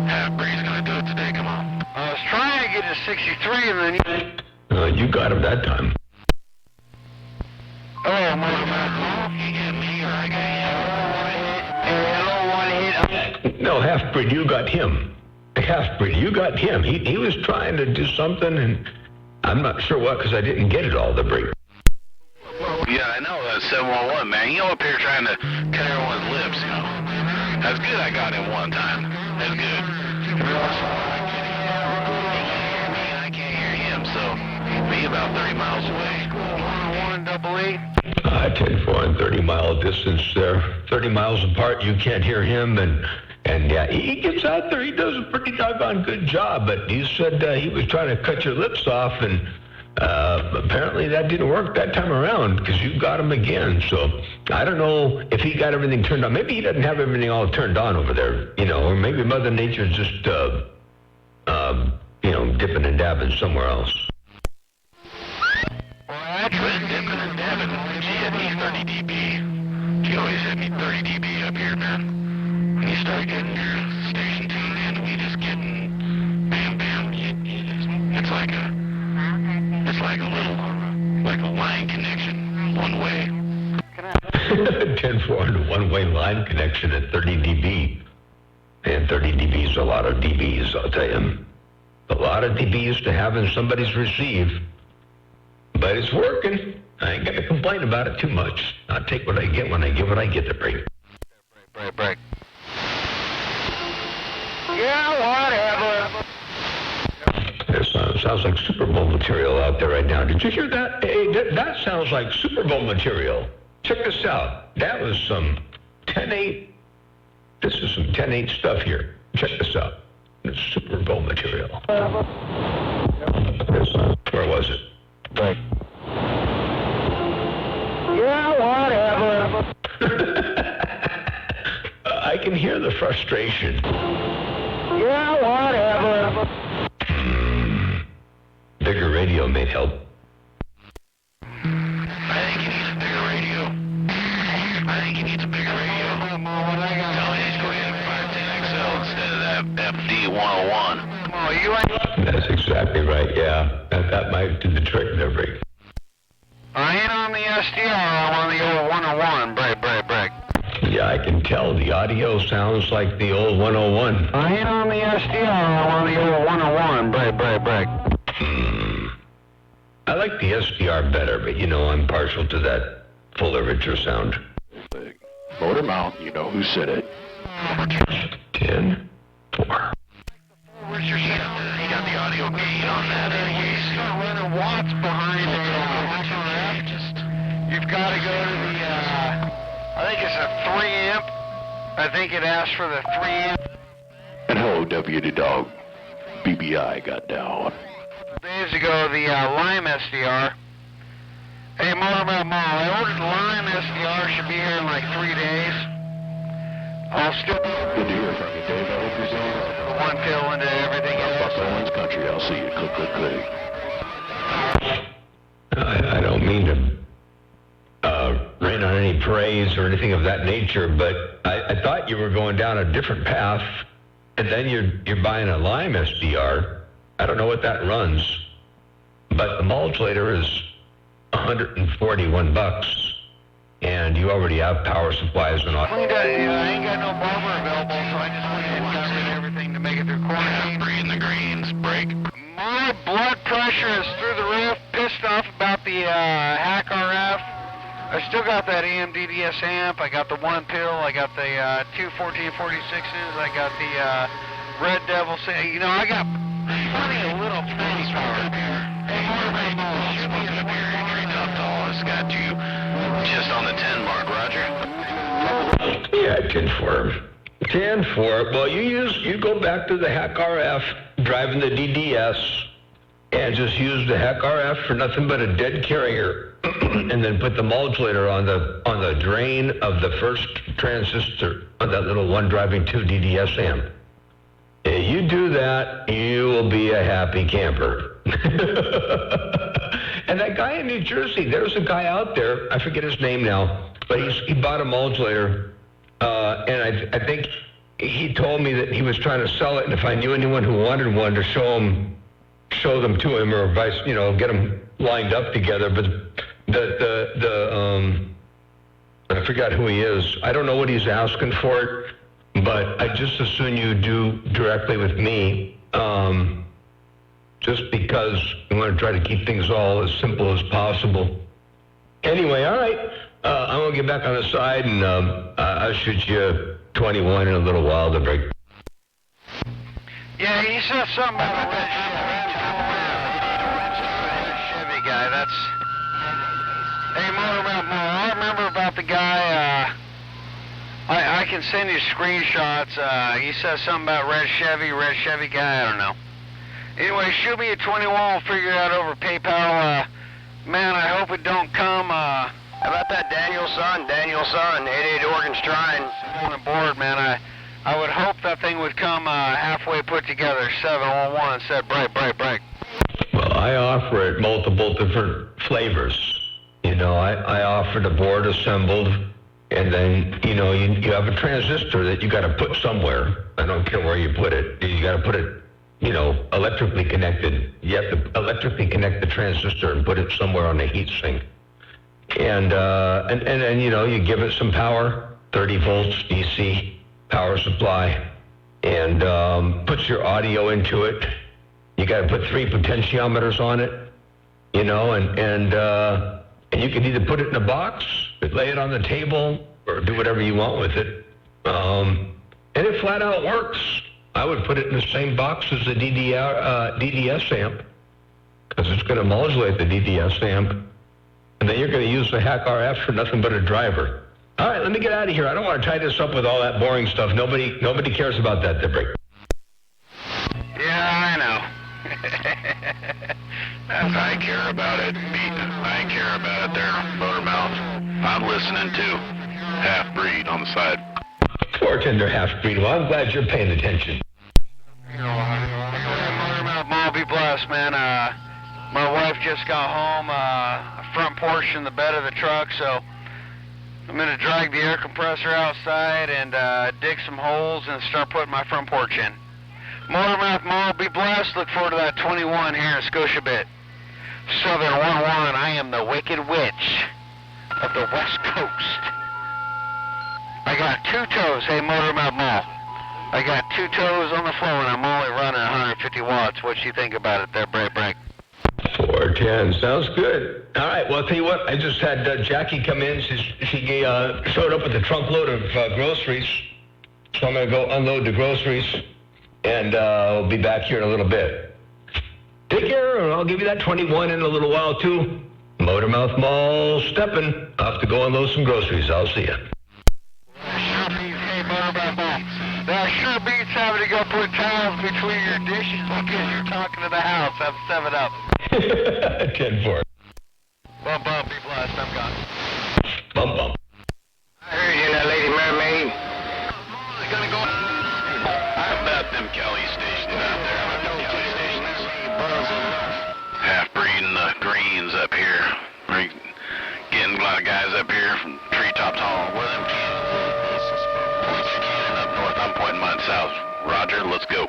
D: Half-breed's gonna do it today, come on.
C: I was trying to get to 63 and then
A: You got him that time.
C: Oh, my God.
D: You get me or I got
A: No, half-breed, you got him. Half-breed, you got him. He was trying to do something, and I'm not sure what, because I didn't get it all the break.
D: Yeah, I know, that 711, man. You up here trying to cut everyone's lips, you know. That's good I got him one time. That's good. I can't hear him, so be about 30 miles away.
C: 188.
A: 10-4 and 30-mile distance there. 30 miles apart, you can't hear him, and yeah, he gets out there. He does a pretty doggone good job, but he said he was trying to cut your lips off, and apparently that didn't work that time around because you got him again. So I don't know if he got everything turned on. Maybe he doesn't have everything all turned on over there, you know, or maybe Mother Nature's just, dipping and dabbing somewhere else.
D: Dipping and dabbing. She hit me 30 dB. She always hit me 30 dB up here, man. When you start getting your station tuned in, we just getting bam, bam. It's like a line connection, one way.
A: 10-4 and a one-way line connection at 30 dB. And 30 dB is a lot of dBs, I'll tell you. A lot of dBs to have in somebody's receive. But it's working. I ain't gonna complain about it too much. I'll take what I get when I get what I get to break.
D: Break.
C: Yeah, whatever.
A: It sounds like Super Bowl material out there right now. Did you hear that? Hey, that sounds like Super Bowl material. Check this out. That was some 10-8. This is some 10-8 stuff here. Check this out. It's Super Bowl material. Where was it?
C: Right. Yeah, whatever.
A: I can hear the frustration.
C: Yeah, whatever.
A: Bigger radio may help.
D: I think he needs a bigger radio. Tell him he's going to 510XL instead of that FD101.
C: Oh, you ain't...
A: That's exactly right, yeah. That might do the trick there, Rick.
C: I ain't on the SDR, I'm on the old 101. Break.
A: Yeah, I can tell the audio sounds like the old 101.
C: I ain't on the SDR, I'm on the old 101. Break.
A: I like the SDR better, but I'm partial to that fuller, richer sound.
B: Motor mount, you know who said it.
A: 10-4.
D: Where's your sound? You got the audio gain on that anyways.
C: Running watts behind it. You've got to go to the, I think it's a 3 amp. I think it asks for the 3 amp.
B: And hello, W Dog. BBI got down.
C: Days ago, the Lime SDR. Hey, Motormouth Mall, I ordered Lime SDR, should be here in like 3 days. I'll still...
B: Good to hear from you, Dave. I hope you're doing well.
C: One pill into everything else.
B: Buffalo One's country. I'll see you. Click.
A: I don't mean to rain on any praise or anything of that nature, but I thought you were going down a different path, and then you're buying a Lime SDR. I don't know what that runs, but the modulator is $141, and you already have power supplies and all.
C: I ain't got no barber available, so I just went ahead and got rid of everything to make it through quarantine.
D: Breathe the greens. Break.
C: My blood pressure is through the roof. Pissed off about the Hack RF. I still got that AMDDS amp. I got the one pill. I got the two 1446s. I got the Red Devil. I got plenty of little things power.
D: Hey, shoot me up here. You're top tall. It's got you just on the 10 mark, Roger.
A: Yeah, 10-4. 10-4. Well, you go back to the Hack RF, driving the DDS, and just use the Hack RF for nothing but a dead carrier, and then put the modulator on the drain of the first transistor on that little one driving 2 DDS amp. If you do that, you will be a happy camper. And that guy in New Jersey, there's a guy out there, I forget his name now, but he bought a modulator and I think he told me that he was trying to sell it, and if I knew anyone who wanted one, to show them to him, or vice, get them lined up together. But I forgot who he is. I don't know what he's asking for it, but I just as soon you do directly with me, just because we want to try to keep things all as simple as possible. Anyway, all right. I'm going to get back on the side, and I'll shoot you 21 in a little while to break.
C: Yeah, he said something about a red Chevy guy. That's... Hey, Motormouth Mo, I remember about the guy, I can send you screenshots. He says something about red Chevy guy, I don't know. Anyway, shoot me a 21, we'll figure it out over PayPal. Man, I hope it don't come, How about that Daniel Son, 88 Oregon Shrine? On the board, man. I would hope that thing would come halfway put together, 711, and said break.
A: Well, I offer it multiple different flavors. I offer the board assembled, and then, you have a transistor that you got to put somewhere. I don't care where you put it. You got to put it, electrically connected. You have to electrically connect the transistor and put it somewhere on the heat sink. And then, you give it some power, 30 volts DC power supply, and puts your audio into it. You got to put 3 potentiometers on it, and you can either put it in a box, lay it on the table, or do whatever you want with it. And it flat out works. I would put it in the same box as the DDS amp, because it's going to modulate the DDS amp. And then you're going to use the Hack RF for nothing but a driver. All right, let me get out of here. I don't want to tie this up with all that boring stuff. Nobody cares about that, Break.
C: Yeah, I know.
B: I care about it, Pete. I care about it there, Motormouth. I'm listening too. Half-breed on the side.
A: Poor tender half-breed. Well, I'm glad you're paying attention.
C: Motormouth Mo, be blessed, man. My wife just got home, front portion, the bed of the truck, so I'm going to drag the air compressor outside and dig some holes and start putting my front porch in. Motormouth Mo, be blessed. Look forward to that 21 here in Scotiabit. 711, I am the Wicked Witch of the West Coast. I got 2 toes, hey Motormouth Mo. I got 2 toes on the floor and I'm only running 150 watts. What you think about it there, break?
A: 410, sounds good. All right, well, I'll tell you what, I just had Jackie come in. She showed up with a trunk load of groceries, so I'm going to go unload the groceries, and we'll be back here in a little bit. Take care, and I'll give you that 21 in a little while, too. Motormouth Mall stepping. I'll have to go unload some groceries. I'll see you.
C: That sure beats having to go put towels between your dishes because you're talking to the house. Have 7-Up.
A: 10-4.
C: Bum, be blessed. I'm gone.
A: Bum.
C: I heard you, that Lady Mermaid.
B: They're gonna go. How about them Kelly stations out there? How about them Kelly stations? Half-breed and the greens up here. We're getting a lot of guys up here from Treetops Hall. Where them kids? Up north, I'm pointing mine south. Roger, let's go.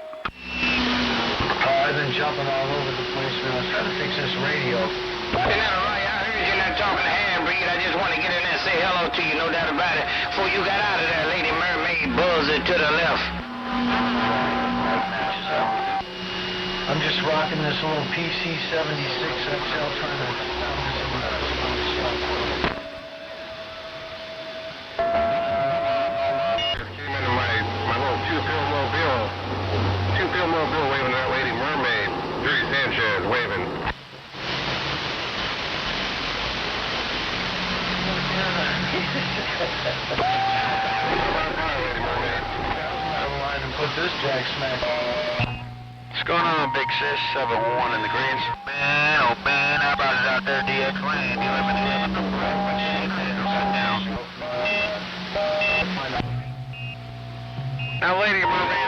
C: I've been jumping all over the place, man. I was trying to fix this radio. Isn't that right? I heard you not talking to Half-breed. I just want to get in there and say hello to you, no doubt about it. Before you got out of there, Lady Mermaid buzzing to the left. I'm just rocking this little PC-76 XL trying to...
B: Mobile waving that Lady Mermaid. Jerry Sanchez waving.
C: Put this jack smack. What's going on, big sis? 7-1 in the greens. Man, oh man, how about it out there, DX Lane? 11-11. Now, Lady Mermaid.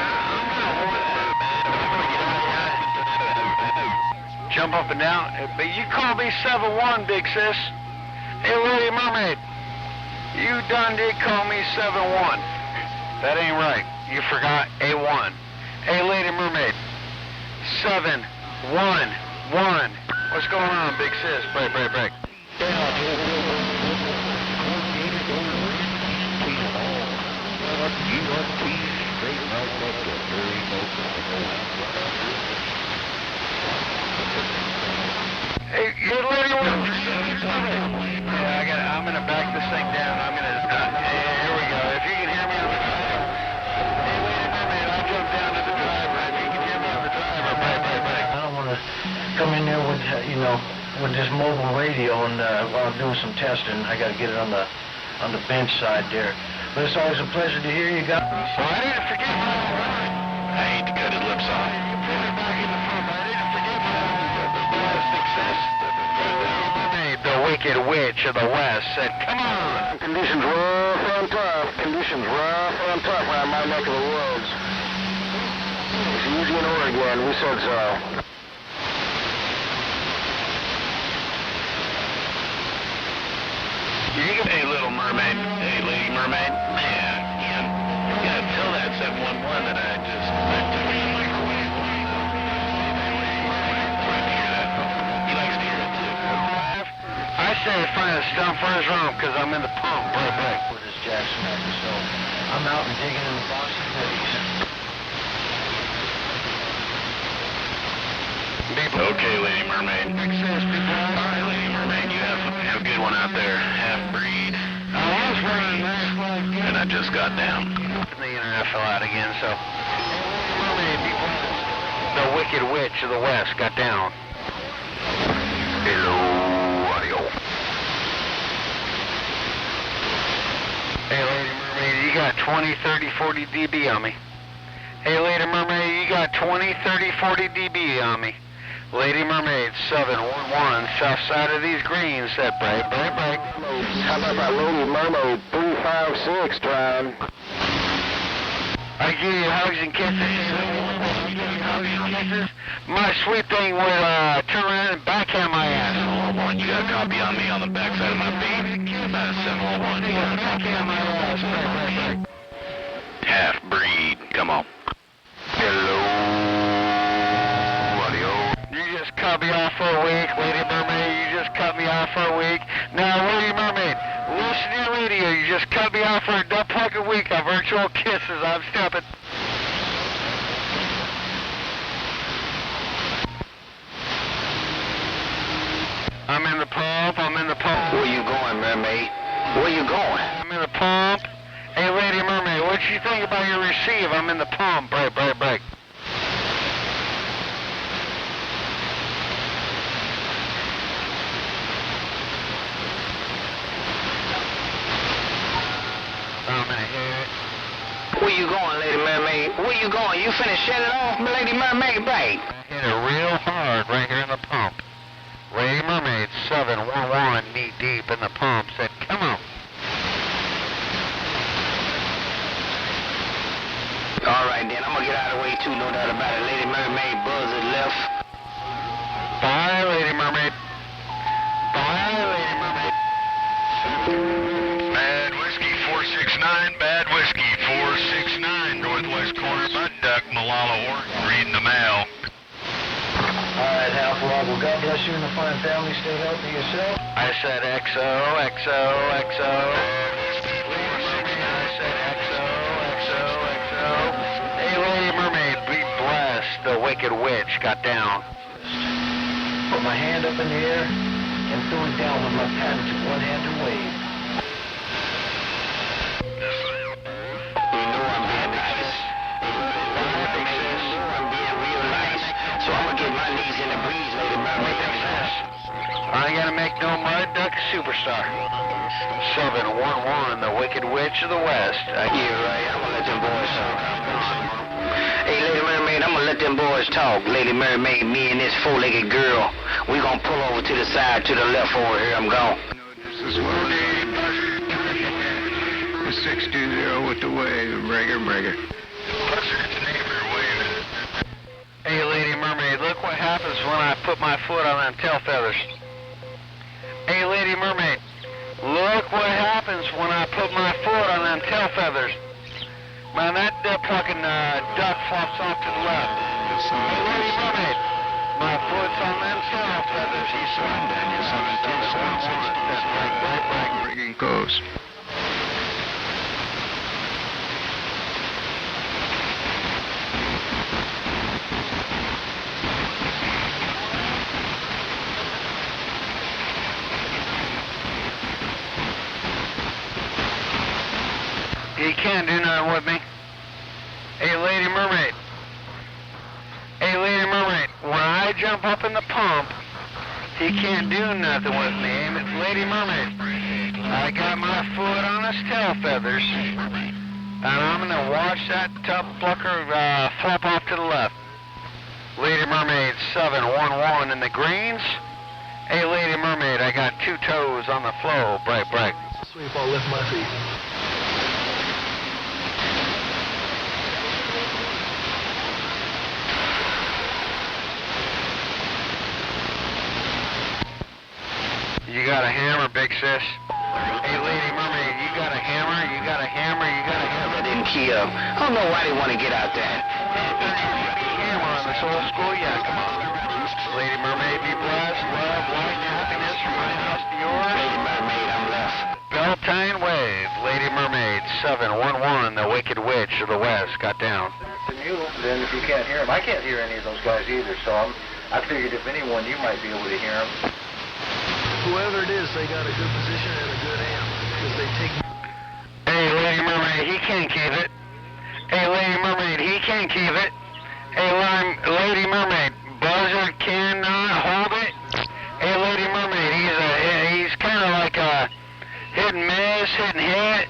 C: Jump up and down. But you call me 7-1, big sis. Hey, Lady Mermaid. You done did call me 7-1. That ain't right. You forgot A1. Hey, Lady Mermaid. 7-1-1. What's going on, big sis? Break. Hey, you lady, yeah, I'm gonna back this thing down. Here we go. If you can hear me on the driver. Hey, Lady Mermaid, I'll jump down to the driver. If you can hear me on the driver, break.
F: I don't want to come in there with, with this mobile radio and while I'm doing some testing. I got to get it on the bench side there. But it's always a pleasure to hear you guys.
C: Well, I didn't forget you.
B: I hate to cut his lips off.
C: You put it back in the front. I didn't forget you. Success. The Wicked Witch of the West said, come on. Conditions rough and tough. Around my neck of the woods. It's easy in Oregon. We said so.
B: Hey, Little Mermaid. Hey, Lady Mermaid. Man, you gotta tell that 711 that I took it in the microwave. He likes to hear it too.
C: I say find a stump for his rump because I'm in the pump. Break.
F: With this Jackson Act, so I'm out and digging in the Boston days.
B: Okay, Lady Mermaid. All right, Lady Mermaid, you have a good one out there. Half-breed. And I just got down.
C: The internet fell out again, so... The Wicked Witch of the West got down. Hello, audio. Hey, Lady Mermaid, you got 20, 30, 40 dB on me. Hey, Lady Mermaid, you got 20, 30, 40 dB on me. Lady Mermaid, 711, south side of these greens, said break. How about that Lady Mermaid, 356, trying? I give you hugs and kisses. My sweet thing will turn around and backhand my ass.
B: 711, you got a copy on me on the backside of my feet? 711, you got a copy on me on the backside of my feet? Half-breed, come on.
C: Hello. You just cut me off for a week, Lady Mermaid. You just cut me off for a week. Now, Lady Mermaid, listen to your radio. You just cut me off for a dumb fucking week of virtual kisses. I'm stepping. I'm in the pump. Where you going, Mermaid? Where you going? I'm in the pump. Hey, Lady Mermaid, what you think about your receive? I'm in the pump. Break. Where you going, Lady Mermaid? Where you going? You finna shut it off, Lady Mermaid, break. I hit it real hard right here in the pump. Lady Mermaid, 711, knee deep in the pump, said, come on. All right, then. I'm gonna get out of the way, too. No doubt about it. Lady Mermaid, buzzer left. Bye, Lady Mermaid.
B: Bad Whiskey 469, Bad Whiskey 469, northwest corner, Mud Duck, Malala, Oregon, reading the mail.
F: All right, Half-Log. Well, God bless you and the fine family. Stay healthy yourself.
C: I said XO. I said XO. Hey, Lady Mermaid, be blessed. The Wicked Witch got down.
F: Put my hand up in the air and threw it down with my patented one-handed wave.
C: You know I'm being nice. So I'm gonna get my knees in the breeze, Lady Mermaid. I ain't gonna make no Mud Duck superstar. 711, the Wicked Witch of the West. Yeah, right. I'm gonna let them boys talk. Hey, Lady Mermaid, I'm gonna let them boys talk. Lady Mermaid, me and this four-legged girl, we gonna pull over to the side, to the left over here. I'm gone.
A: This is 620 with the wave, breaker.
C: Hey, Lady Mermaid, look what happens when I put my foot on them tail feathers. Hey, Lady Mermaid, look what happens when I put my feathers. Man, that fucking duck flops off to the left. Hey, Lady Mermaid, my foot's on them tail feathers. He's swinging down your 17.1. That's right. Rigging goes. He can't do nothing with me. Hey, Lady Mermaid. Hey, Lady Mermaid. When I jump up in the pump, he can't do nothing with me. Hey, Lady Mermaid. I got my foot on his tail feathers, and I'm gonna watch that tub plucker flop off to the left. Lady Mermaid 711 in the greens. Hey, Lady Mermaid. I got 2 toes on the flow. Bright, bright.
G: Sweep, I'll lift my feet.
C: You got a hammer, big sis. Hey, Lady Mermaid, you got a hammer, you got a hammer, you got a hammer. Didn't key up. I don't know why they want to get out there. Hammer on this old school Yakima. Lady Mermaid, be blessed. Love, light, and happiness from my house to yours. Lady Mermaid, I'm left. Beltane Wave, Lady Mermaid, 711, the Wicked Witch of the West, got down.
F: Then if you can't hear them, I can't hear any of those guys either, so I figured if anyone, you might be able to hear them.
G: Whoever it is, they got a good position and a good amp, because they take...
C: Hey, Lady Mermaid, he can't keep it. Hey, Lady Mermaid, he can't keep it. Hey, Lady Mermaid, Buzzard cannot hold it. Hey, Lady Mermaid, he's kind of like a hit and miss, hit and hit.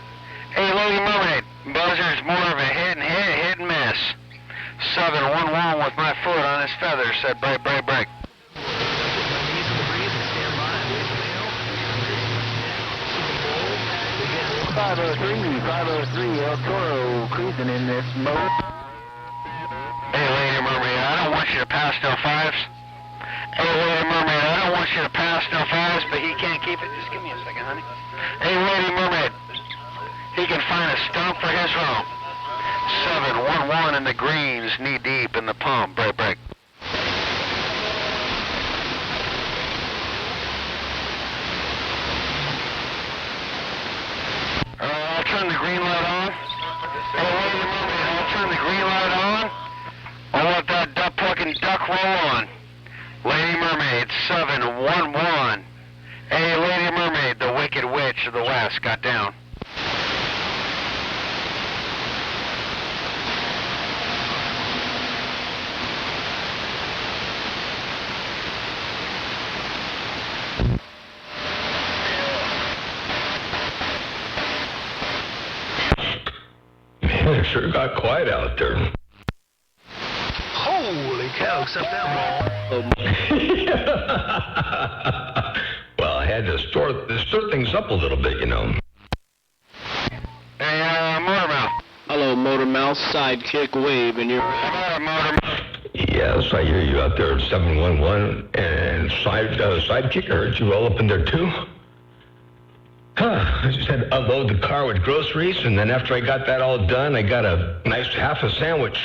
C: Hey, Lady Mermaid, Buzzard's more of a hit and hit, hit and miss. 711 with my foot on his feathers said break, break, break.
F: 503, El Toro cruising in this boat.
C: Hey, Lady Mermaid, I don't want you to pass no 5s. Hey, Lady Mermaid, I don't want you to pass no 5s, but he can't keep it. Just give me a second, honey. Hey, Lady Mermaid, he can find a stump for his room. 711 in the greens, knee deep in the pump. Break, break. I'll turn the green light on. Hey, Lady Mermaid, I'll turn the green light on. I'll let that fucking duck roll on. Lady Mermaid, 711. Hey, Lady Mermaid, the Wicked Witch of the West, got down.
A: It sure got quiet out there.
G: Holy cow, except that ball.
A: Well, I had to stir things up a little bit, you know.
C: Hey, Motormouth.
H: Hello, Motormouth, sidekick wave, and you're...
C: How about Motormouth?
A: Yes, I hear you out there at 711. And sidekick, I heard you all up in there too. I just had to unload the car with groceries, and then after I got that all done, I got a nice half a sandwich.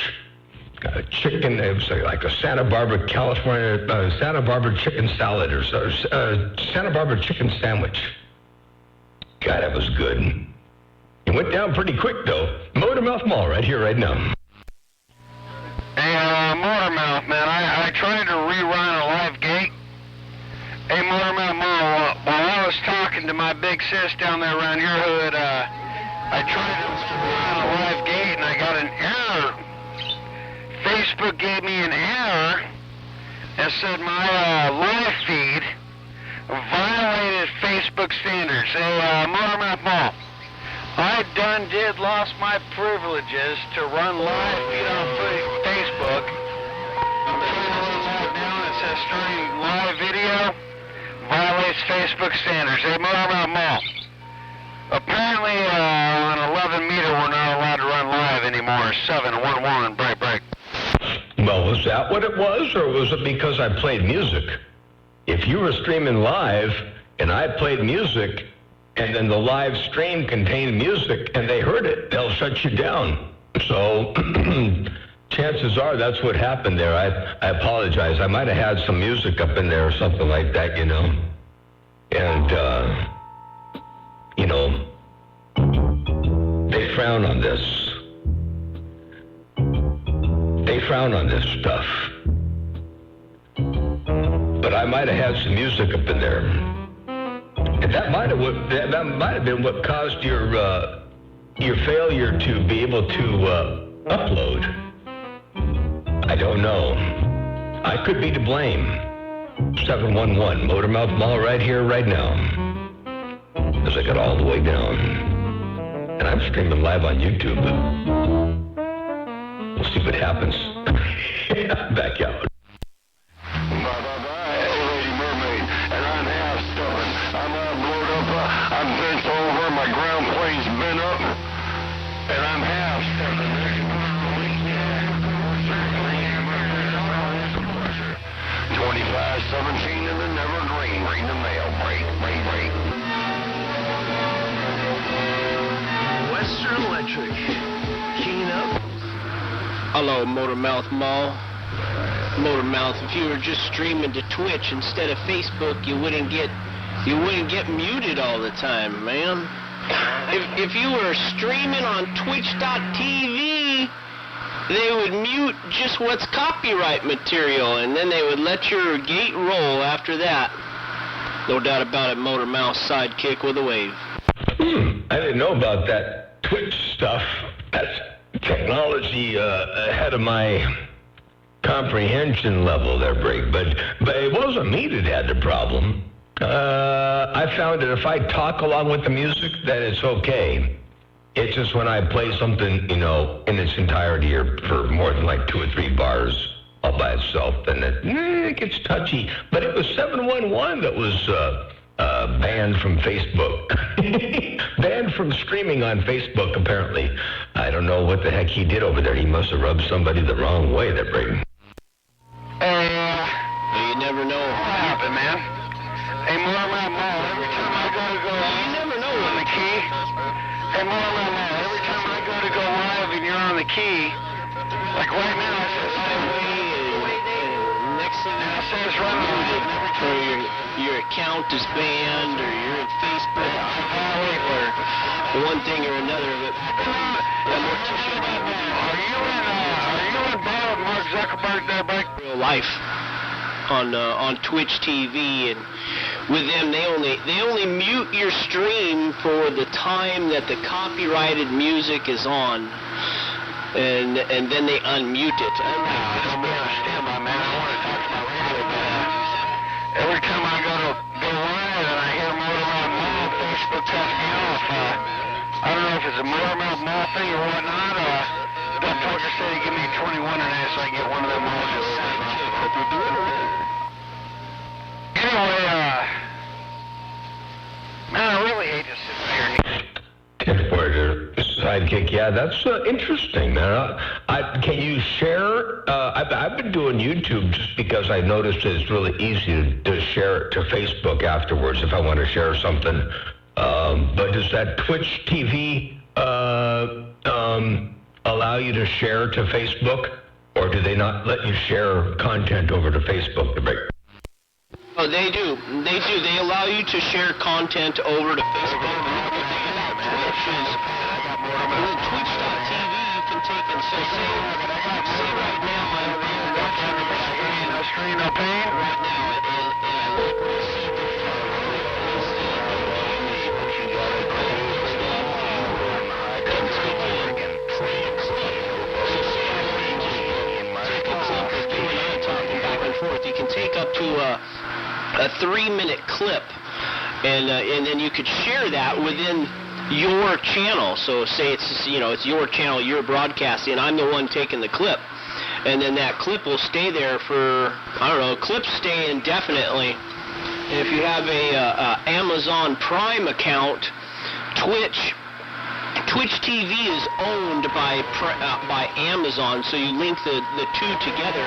A: Got a chicken, it was like a Santa Barbara, California, Santa Barbara chicken salad, or Santa Barbara chicken sandwich. God, that was good. It went down pretty quick, though. Motormouth Mall, right here, right now.
C: Hey, Motormouth, man, I tried to rerun a live gate. Hey, Motormouth Mall, while I was talking to my big sis down there around your hood, I tried to run a live gate and I got an error. Facebook gave me an error and said my live feed violated Facebook standards. Hey, Motormouth Mall, I lost my privileges to run live feed on Facebook. I'm trying to run that down. It says starting live video violates Facebook standards. Hey, Motormouth Mall. Apparently, on 11 meter, we're not allowed to run live anymore. 711, break, break.
A: Well, was that what it was, or was it because I played music? If you were streaming live and I played music, and then the live stream contained music, and they heard it, they'll shut you down. So chances are that's what happened there. I apologize. I might have had some music up in there or something like that, you know. And, you know, they frown on this. They frown on this stuff. But I might have had some music up in there. And that might have been what caused your failure to be able to upload. I don't know. I could be to blame. 711 Motormouth Mall right here, right now. As I got all the way down. And I'm streaming live on YouTube. We'll see what happens. Back out.
C: I'm bent over, my ground plane's bent up, and I'm half stepping. 2517 in the Never Green, read the mail, break.
G: Western Electric. Keen up.
H: Hello, Motormouth Mall. Motormouth, if you were just streaming to Twitch instead of Facebook, you wouldn't get muted all the time, man. If you were streaming on Twitch.tv, they would mute just what's copyright material, and then they would let your gate roll after that. No doubt about it, Motormouth sidekick with a wave.
A: I didn't know about that Twitch stuff. That's technology ahead of my comprehension level there, Break. But it wasn't me that had the problem. I found that if I talk along with the music, that it's okay. It's just when I play something, you know, in its entirety or for more than like 2 or 3 bars all by itself, then it gets touchy. But it was 711 that was banned from Facebook. Banned from streaming on Facebook, apparently. I don't know what the heck he did over there. He must have rubbed somebody the wrong way there, Brayden.
H: You never know.
C: What happened, man? Hey, Motormouth Mall, every time I go to go
H: You never know
C: on the key. Hey, Motormouth Mall, every time I go to go live and you're on the key, like right now, it says
H: next thing
C: it says run on it.
H: or your account is banned, or you're in Facebook, or one thing or another. But
C: Are you in bed with Mark Zuckerberg there, Mike?
H: real life on Twitch TV, and with them they only mute your stream for the time that the copyrighted music is on, and then they unmute it.
C: Every time I go live and I hear Motormouth Mall, Facebook cuts me off. I don't know if it's a Motormouth Mall thing or whatnot. That fucker said he'd give me 21 internet so I can get one of them modules. Anyway, man, I really hate to sit there.
A: Transporter sidekick, yeah, that's interesting, man. Can you share? I've been doing YouTube just because I noticed it's really easy to share it to Facebook afterwards if I want to share something. But does that Twitch TV allow you to share to Facebook, or do they not let you share content over to Facebook?
H: Oh, they do. They allow you to share content over to Facebook. With Twitch.tv, you can take and say right now,
C: No strain, no pain.
H: right now, you can take up to a 3-minute clip, and then you could share that within your channel. So say it's your channel, you're broadcasting, I'm the one taking the clip, and then that clip will stay there for, I don't know, clips stay indefinitely. And if you have a Amazon Prime account, Twitch TV is owned by Amazon, so you link the two together.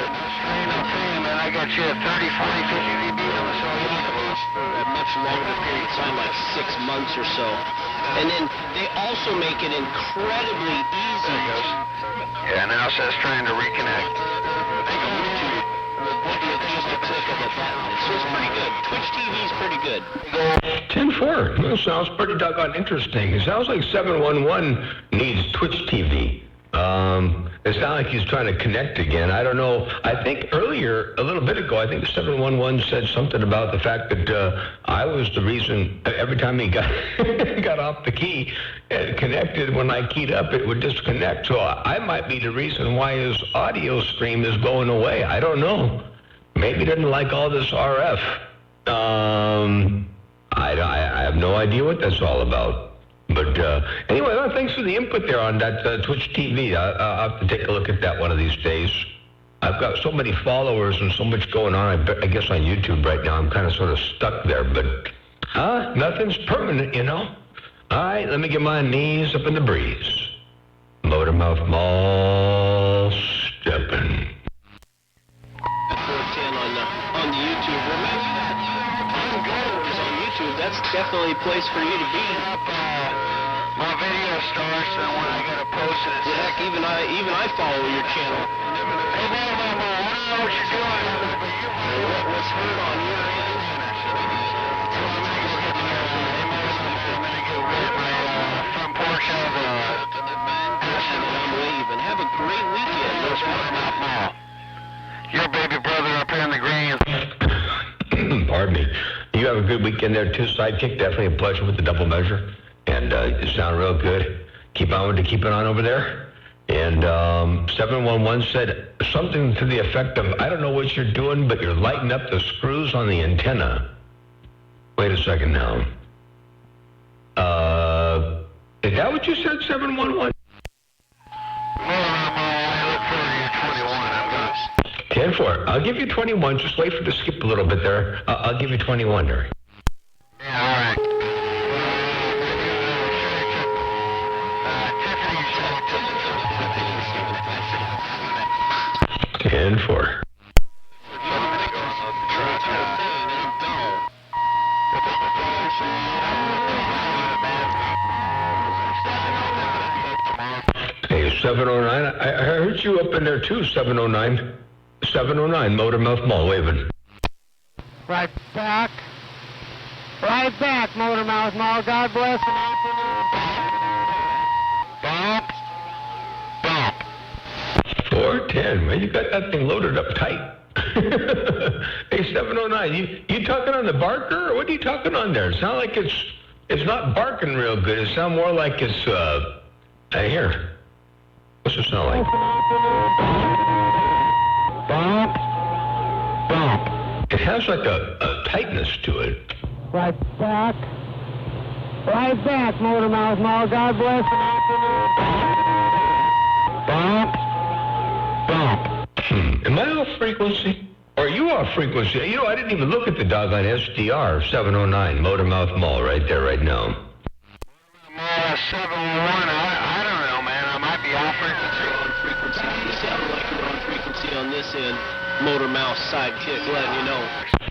C: I got you at 30, 40, 50 dB on the cellular.
H: for a much longer period of time, like 6 months or so. And then they also make it incredibly easy.
C: Yeah, now it says trying to reconnect.
H: YouTube with just a click of a button. So it's pretty good. Twitch TV is pretty good.
A: 10-4. Well, sounds pretty doggone interesting. It sounds like 711 needs Twitch TV. It sounds like he's trying to connect again. I don't know. I think earlier, a little bit ago, I think 711 said something about the fact that I was the reason every time he got got off the key and connected, when I keyed up, it would disconnect. So I might be the reason why his audio stream is going away. I don't know. Maybe he doesn't like all this RF. I have no idea what that's all about. But anyway, well, thanks for the input there on that Twitch TV. I'll have to take a look at that one of these days. I've got so many followers and so much going on, I guess, on YouTube right now. I'm kind of sort of stuck there. But nothing's permanent, you know. All right, let me get my knees up in the breeze. Motormouth Mall stepping.
H: 410 on the YouTube. Remember that I'm goers on YouTube. That's definitely a place for you to be.
C: My video starts, and when I gotta post it,
H: Yeah, heck, even I follow your channel.
C: hey, man, I don't know what you're doing.
H: What's heard on your end?
C: Front porch of
H: And I'm waving. Have a great weekend.
C: your baby brother up here in the green.
A: Pardon me. You have a good weekend there, too, Sidekick. Definitely a pleasure with the double measure. And you sound real good. Keep on keeping on over there. And 711 said something to the effect of, I don't know what you're doing, but you're lighting up the screws on the antenna. Wait a second now. Is that what you said, 711? 10-4. I'll give you 21. Just wait for it to skip a little bit there. I'll give you 21 there.
C: Yeah, all right.
A: 10-4. Hey, 709. I heard you up in there too, 709. 709, Motormouth Mall, waving.
I: Right back. Right back, Motormouth Mall. God bless.
C: Bop. Bop.
A: 410, man, you got that thing loaded up tight. Hey, 709, you talking on the barker, or what are you talking on there? It sounds like it's not barking real good. It sounds more like it's, here. What's it sound like?
I: Bop. Bop.
A: It has like a tightness to it.
I: Right back. Right back, Motormouth Mall. God bless. Bop. Bop.
A: Am I off frequency? Or are you off frequency? You know, I didn't even look at the doggone SDR 709 Motormouth Mall right there, right now.
C: 711, I don't know, man. I might be off frequency.
H: You sound like you're on frequency on this end. Motormouth Sidekick letting you know.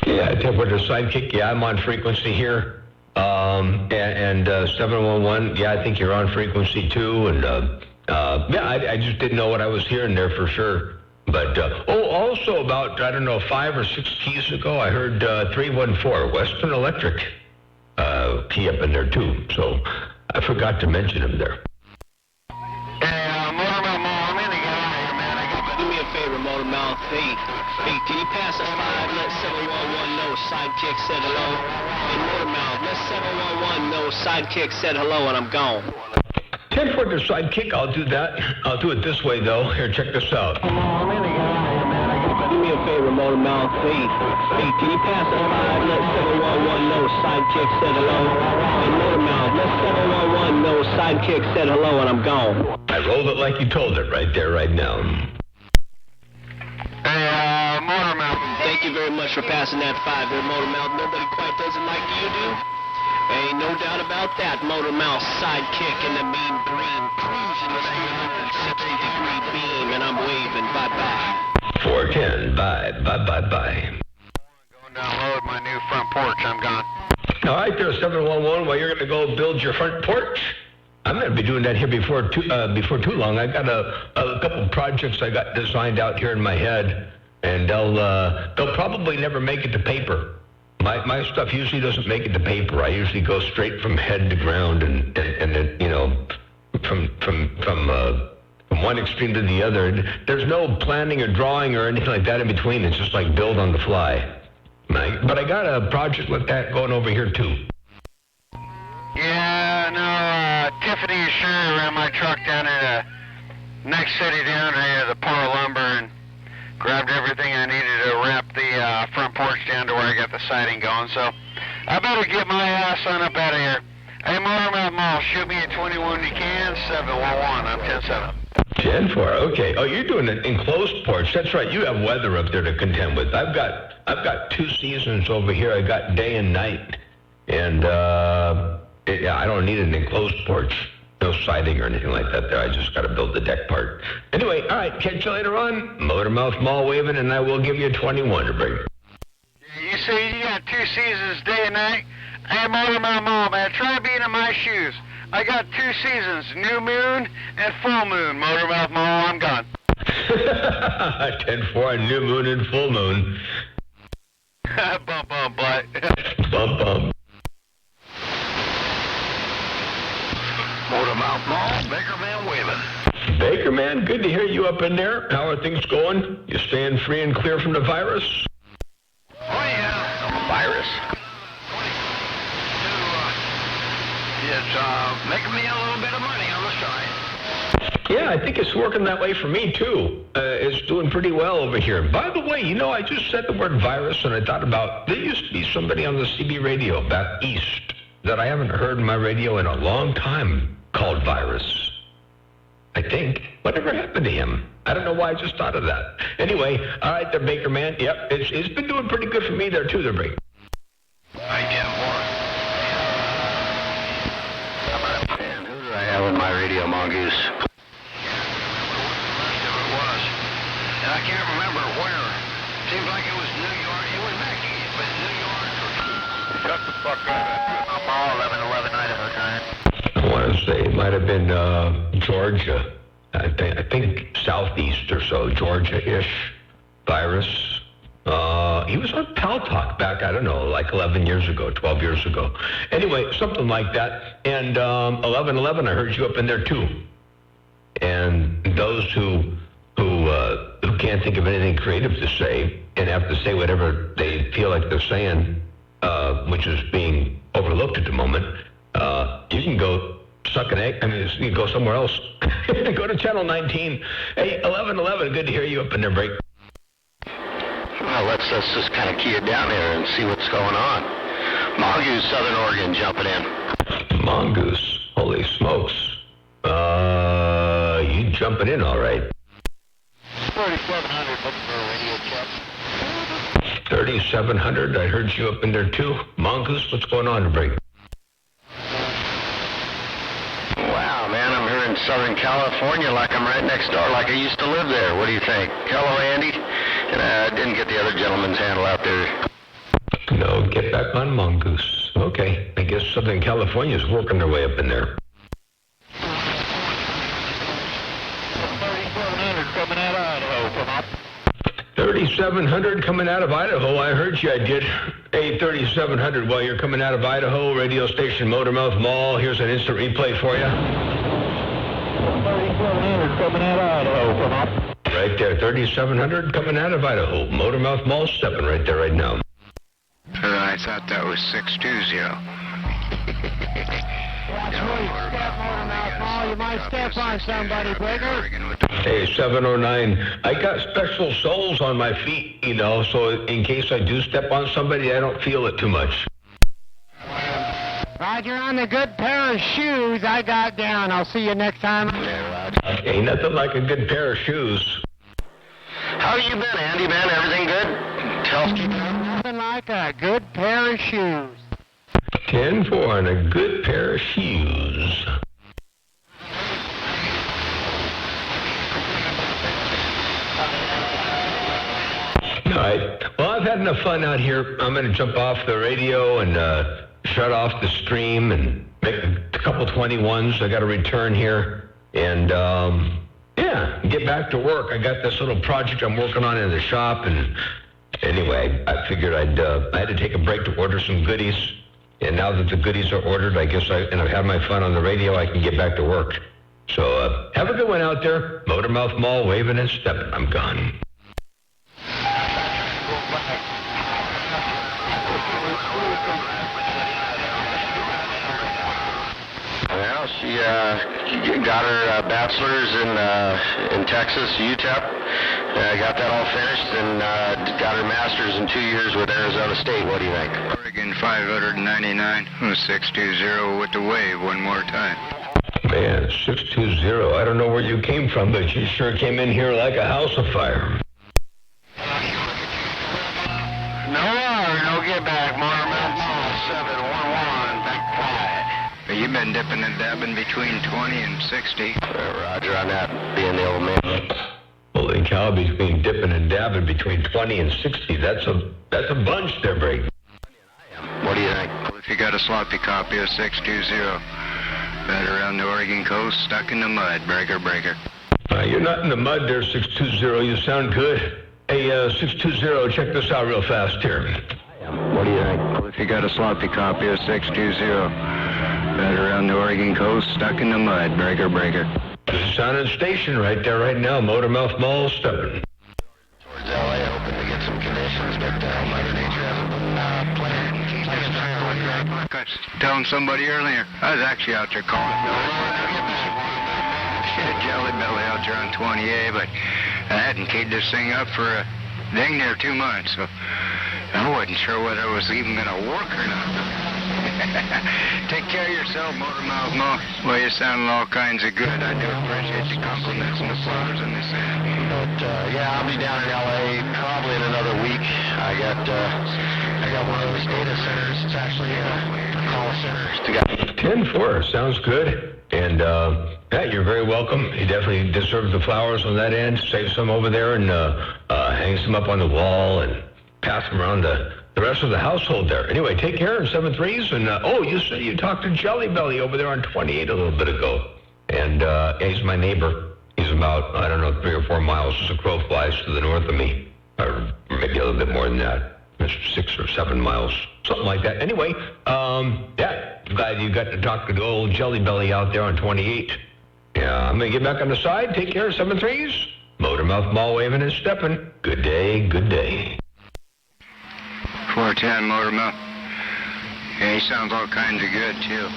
A: Yeah, Temperature Sidekick, yeah, I'm on frequency here. And 711, yeah, I think you're on frequency too. And yeah, I just didn't know what I was hearing there for sure. But, also about, I don't know, 5 or 6 keys ago, I heard 314, Western Electric, key up in there too. So I forgot to mention him there.
C: Motormouth Mall, I'm in the guy, man.
H: Do me a favor, Motormouth. Hey, can you pass us 5? Let 711 know Sidekick said hello. Hey, Motormouth, let 711 know Sidekick said hello and I'm gone.
A: 10 for the Sidekick, I'll do that. I'll do it this way, though. Here, check this out.
H: Do me a favor, Motormouth. Hey, can you pass us 5? Let 711 know Sidekick said hello. Hey, Motormouth, let 711 know Sidekick said hello and I'm gone.
A: I rolled it like you told it right there, right now.
C: Hey, Motormouth.
H: Thank you very much for passing that 5 there, Motormouth. Nobody quite does it like you do. Hey, no doubt about that, Motormouth Sidekick in the mean green, cruising the 360-degree beam, and I'm waving bye-bye.
A: 410, bye.
C: Going download my a new front porch. I'm gone.
A: All right, there, 711. Well, you're going to go build your front porch. I'm going to be doing that here before too long. I got a couple of projects I got designed out here in my head, and they'll probably never make it to paper. My stuff usually doesn't make it to paper. I usually go straight from head to ground, and then, you know, from one extreme to the other. There's no planning or drawing or anything like that in between. It's just like build on the fly. But I got a project like that going over here too.
C: Yeah, no, Tiffany sure ran my truck down to the next city down here, the Par Lumber, and grabbed everything I needed to wrap the front porch down to where I got the siding going. So I better get my ass on up out of here. Hey, Motormouth Mall, shoot me a 21 when you can, 711. I'm 10-7.
A: 10-4, okay. Oh, you're doing an enclosed porch. That's right. You have weather up there to contend with. I've got 2 seasons over here. I got day and night, and yeah, I don't need an enclosed porch. No siding or anything like that there. I just got to build the deck part. Anyway, all right. Catch you later on. Motormouth Mall waving, and I will give you a 21 to bring.
C: You say you got 2 seasons, day and night? Hey, Motormouth Mall, man, try being in my shoes. I got 2 seasons, new moon and full moon. Motormouth Mall, I'm gone.
A: 10-4, new moon and full moon.
C: Bump, bump, butt.
A: Bump, bump.
C: Motormouth Mall, Baker Man waving.
A: Baker Man, good to hear you up in there. How are things going? You staying free and clear from the virus?
C: Oh, yeah. Virus? It's making me a little bit of money on the side.
A: Yeah, I think it's working that way for me, too. It's doing pretty well over here. By the way, you know, I just said the word virus, and I thought about, there used to be somebody on the CB radio back east that I haven't heard in my radio in a long time called Virus. I think. Whatever happened to him? I don't know why I just thought of that. Anyway, all right, there, Baker Man. Yep, it's been doing pretty good for me there, too, there, Baker.
C: I get more. And who do I have on my radio, Mongoose? And I can't remember where. Seems like it was New York. It was back east, but New York or... Shut the fuck up. I'm all 11-11 Idaho time.
A: I want to say it might have been Georgia. I think southeast or so, Georgia-ish. Virus. He was on Pal Talk back, I don't know, like 11 years ago, 12 years ago. Anyway, something like that. And 11-11, I heard you up in there too. And those who can't think of anything creative to say and have to say whatever they feel like they're saying, which is being overlooked at the moment, you can go suck an egg. I mean, you can go somewhere else. Go to Channel 19. Hey, 11-11, good to hear you up in there, Break.
C: Well, let's just kind of key it down here and see what's going on. Mongoose, Southern Oregon, jumping in.
A: Mongoose, holy smokes. You jumping in all right.
C: 3700, looking for a radio check.
A: 3700, I heard you up in there too. Mongoose, what's going on, Break?
C: Wow, man, I'm here in Southern California like I'm right next door, like I used to live there. What do you think? Hello, Andy. And I didn't get the other gentleman's handle out there.
A: No, get back on Mongoose. Okay, I guess Southern California's working their way up in there.
C: 3700 coming out of Idaho, come up.
A: 3700 coming out of Idaho. I heard you, I did. Hey, 3700, while you're coming out of Idaho, radio station Motormouth Mall. Here's an instant replay for you.
C: 3700 coming out of Idaho, come up.
A: Right there, 3700 coming out of Idaho. Motormouth Mall stepping right there right now.
C: I thought that was 620.
I: You might step on somebody, Breaker.
A: Hey, 709. I got special soles on my feet, you know, so in case I do step on somebody, I don't feel it too much.
I: Roger, on the good pair of shoes I got down. I'll see you next time.
A: Ain't nothing like a good pair of shoes.
C: How you been, Andy, man? Everything good? Health keeping up?
I: Nothing like a good pair of shoes.
A: 10-4 and a good pair of shoes. All right. Well, I've had got enough fun out here. I'm going to jump off the radio and shut off the stream and make a couple 21s. I got to return here and, get back to work. I got this little project I'm working on in the shop, and anyway, I figured I had to take a break to order some goodies. And now that the goodies are ordered, I guess and I've had my fun on the radio, I can get back to work. So have a good one out there. Motormouth Mall, waving and stepping. I'm gone.
C: Well, she got her bachelor's in Texas, UTEP. Got that all finished and got her master's in 2 years with Arizona State. What do you think?
J: Oregon 599, 620 with the wave one more time.
A: Man, 620. I don't know where you came from, but you sure came in here like a house of fire.
C: No get back. Motormouth Mall, 711, back quiet.
J: You've been dipping and dabbing between 20 and 60.
C: Roger on that, being the old man.
A: Holy cow, between dipping and dabbing between 20 and 60. That's a bunch there, Brady.
C: What do you think?
J: If you got a sloppy copy of 620, better around the Oregon coast, stuck in the mud, breaker.
A: You're not in the mud there, 620. You sound good. Hey, 620, check this out real fast here.
C: What do you think?
J: If you got a sloppy copy of 620, better around the Oregon coast, stuck in the mud, breaker.
A: Good sounding station right there right now, Motormouth Mall, stepping.
C: Towards LA, hoping to get some conditions, but Mother Nature hasn't been playing.
J: I was telling somebody earlier, I was actually out there calling. Jelly Belly out there on 20A, but I hadn't keyed this thing up for a dang near 2 months, so I wasn't sure whether it was even going to work or not. Take care of yourself, Motormouth Mall. Well, you're sounding all kinds of good. I do appreciate the compliments and the flowers and the sand.
C: But, I'll be down in L.A. probably in another week. I got one of those data centers. It's actually a call center.
A: 10-4, sounds good. And, you're very welcome. You definitely deserve the flowers on that end. Save some over there and hang some up on the wall and pass them around the rest of the household there. Anyway, take care in 7-3s. And, you said you talked to Jelly Belly over there on 28 a little bit ago. And he's my neighbor. He's about, 3 or 4 miles as a crow flies to the north of me. Or maybe a little bit more than that. 6 or 7 miles, something like that. Anyway, glad you got to talk to the old Jelly Belly out there on 28. Yeah, I'm going to get back on the side. Take care, 7-3s. Motormouth Mall waving and stepping. Good day, good day.
J: 410 Motormouth. Yeah, he sounds all kinds of good, too.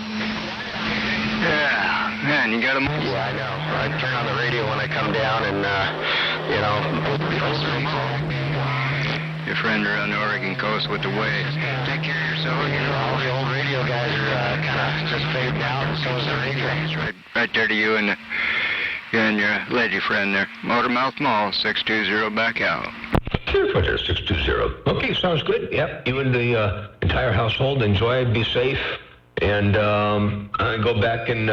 J: Yeah, man, you got him.
C: Yeah, I know. I turn on the radio when I come down and,
J: your friend around the Oregon coast with the waves. Take care of yourself.
C: All the old radio guys are kind of just fading out, and so is the radio.
J: Right there to you and your lady friend there. Motormouth Mall, 620 back out.
A: Cheers, there, 620. Okay, sounds good. Yep, you and the entire household enjoy, be safe, and I go back and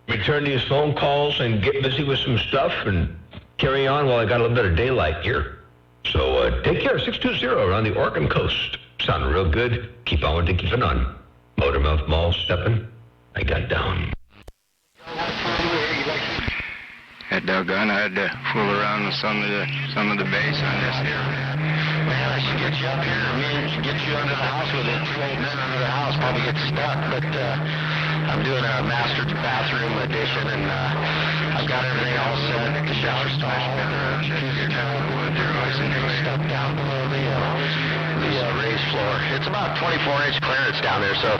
A: return these phone calls and get busy with some stuff and carry on while I got a little bit of daylight here. So take care, 620 around the Oregon coast. Sounding real good. Keep on with it, keep it on. Motormouth Mall stepping. I got down.
J: That doggone, I had to fool around with some of the bass on this here.
C: Man, I should get you up here. I mean, get you under the house with it. 2 old men under the house probably get stuck, but I'm doing a master bathroom addition, and I've got everything all set. The shower stall, jacuzzi tub, stuff down below the raised floor. It's about 24-inch clearance down there, so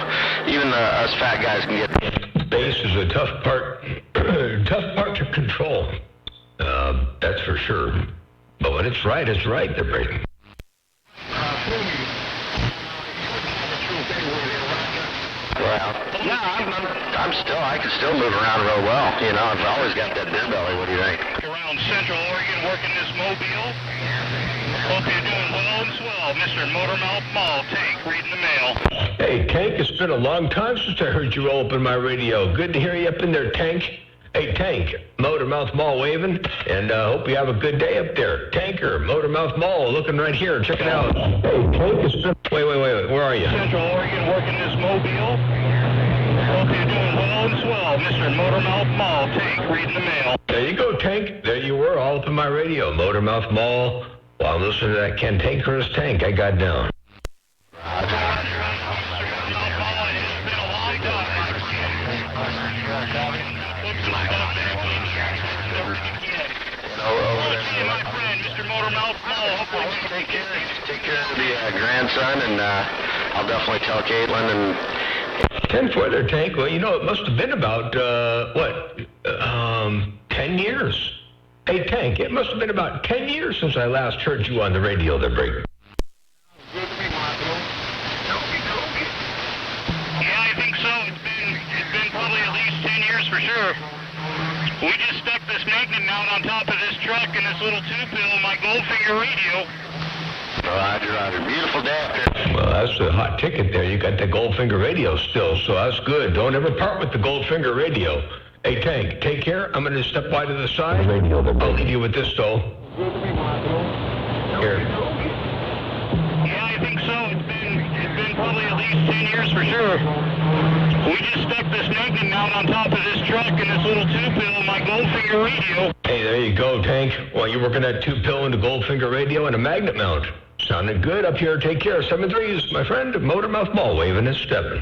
C: even us fat guys can get.
A: Bass is a tough part to control. That's for sure. But when it's right, they're breaking.
C: Well, no, I can still move around real well. I've always got that beer belly. What do you think?
D: Around Central Oregon working this mobile. Hope you're doing well and swell. Mr. Motormouth Mall, Tank, reading the mail.
A: Hey, Tank, it's been a long time since I heard you roll up in my radio. Good to hear you up in there, Tank. Hey, Tank, Motormouth Mall waving, and hope you have a good day up there. Tanker, Motormouth Mall, looking right here. Check it out. Hey, Tank is... Wait. Where are you?
D: Central Oregon, working this mobile. Hope you're doing well and swell, Mr. Motormouth Mall. Tank, reading the mail.
A: There you go, Tank. There you were, all up in my radio. Motormouth Mall. While I'm listening to that cantankerous Tank I got down.
C: Take care of the grandson, and I'll definitely tell Caitlin. And
A: 10-4 there, Tank. Well, you know, it must have been about, 10 years. Hey, Tank, it must have been about 10 years since I last heard you on the radio there, Brig.
D: Yeah, I think so. It's been probably at least 10 years for sure. We just stuck this magnet mount on top of this truck and this little two-pill on my Goldfinger radio.
C: Roger. Beautiful day up here.
A: Well, that's a hot ticket there. You got the Goldfinger radio still, so that's good. Don't ever part with the Goldfinger radio. Hey, Tank, take care. I'm going to step wide to the side. I'll leave you with this, though. Here.
D: Yeah, I think so. It's been probably at least 10 years for sure. We just stuck this magnet mount on top of this truck and this little two-pill on my Goldfinger radio.
A: Hey, there you go, Tank. Well, you're working that two-pill and a Goldfinger radio and a magnet mount. Sounded good up here. Take care. 7-3s, my friend. Motormouth Mall waving and stepping.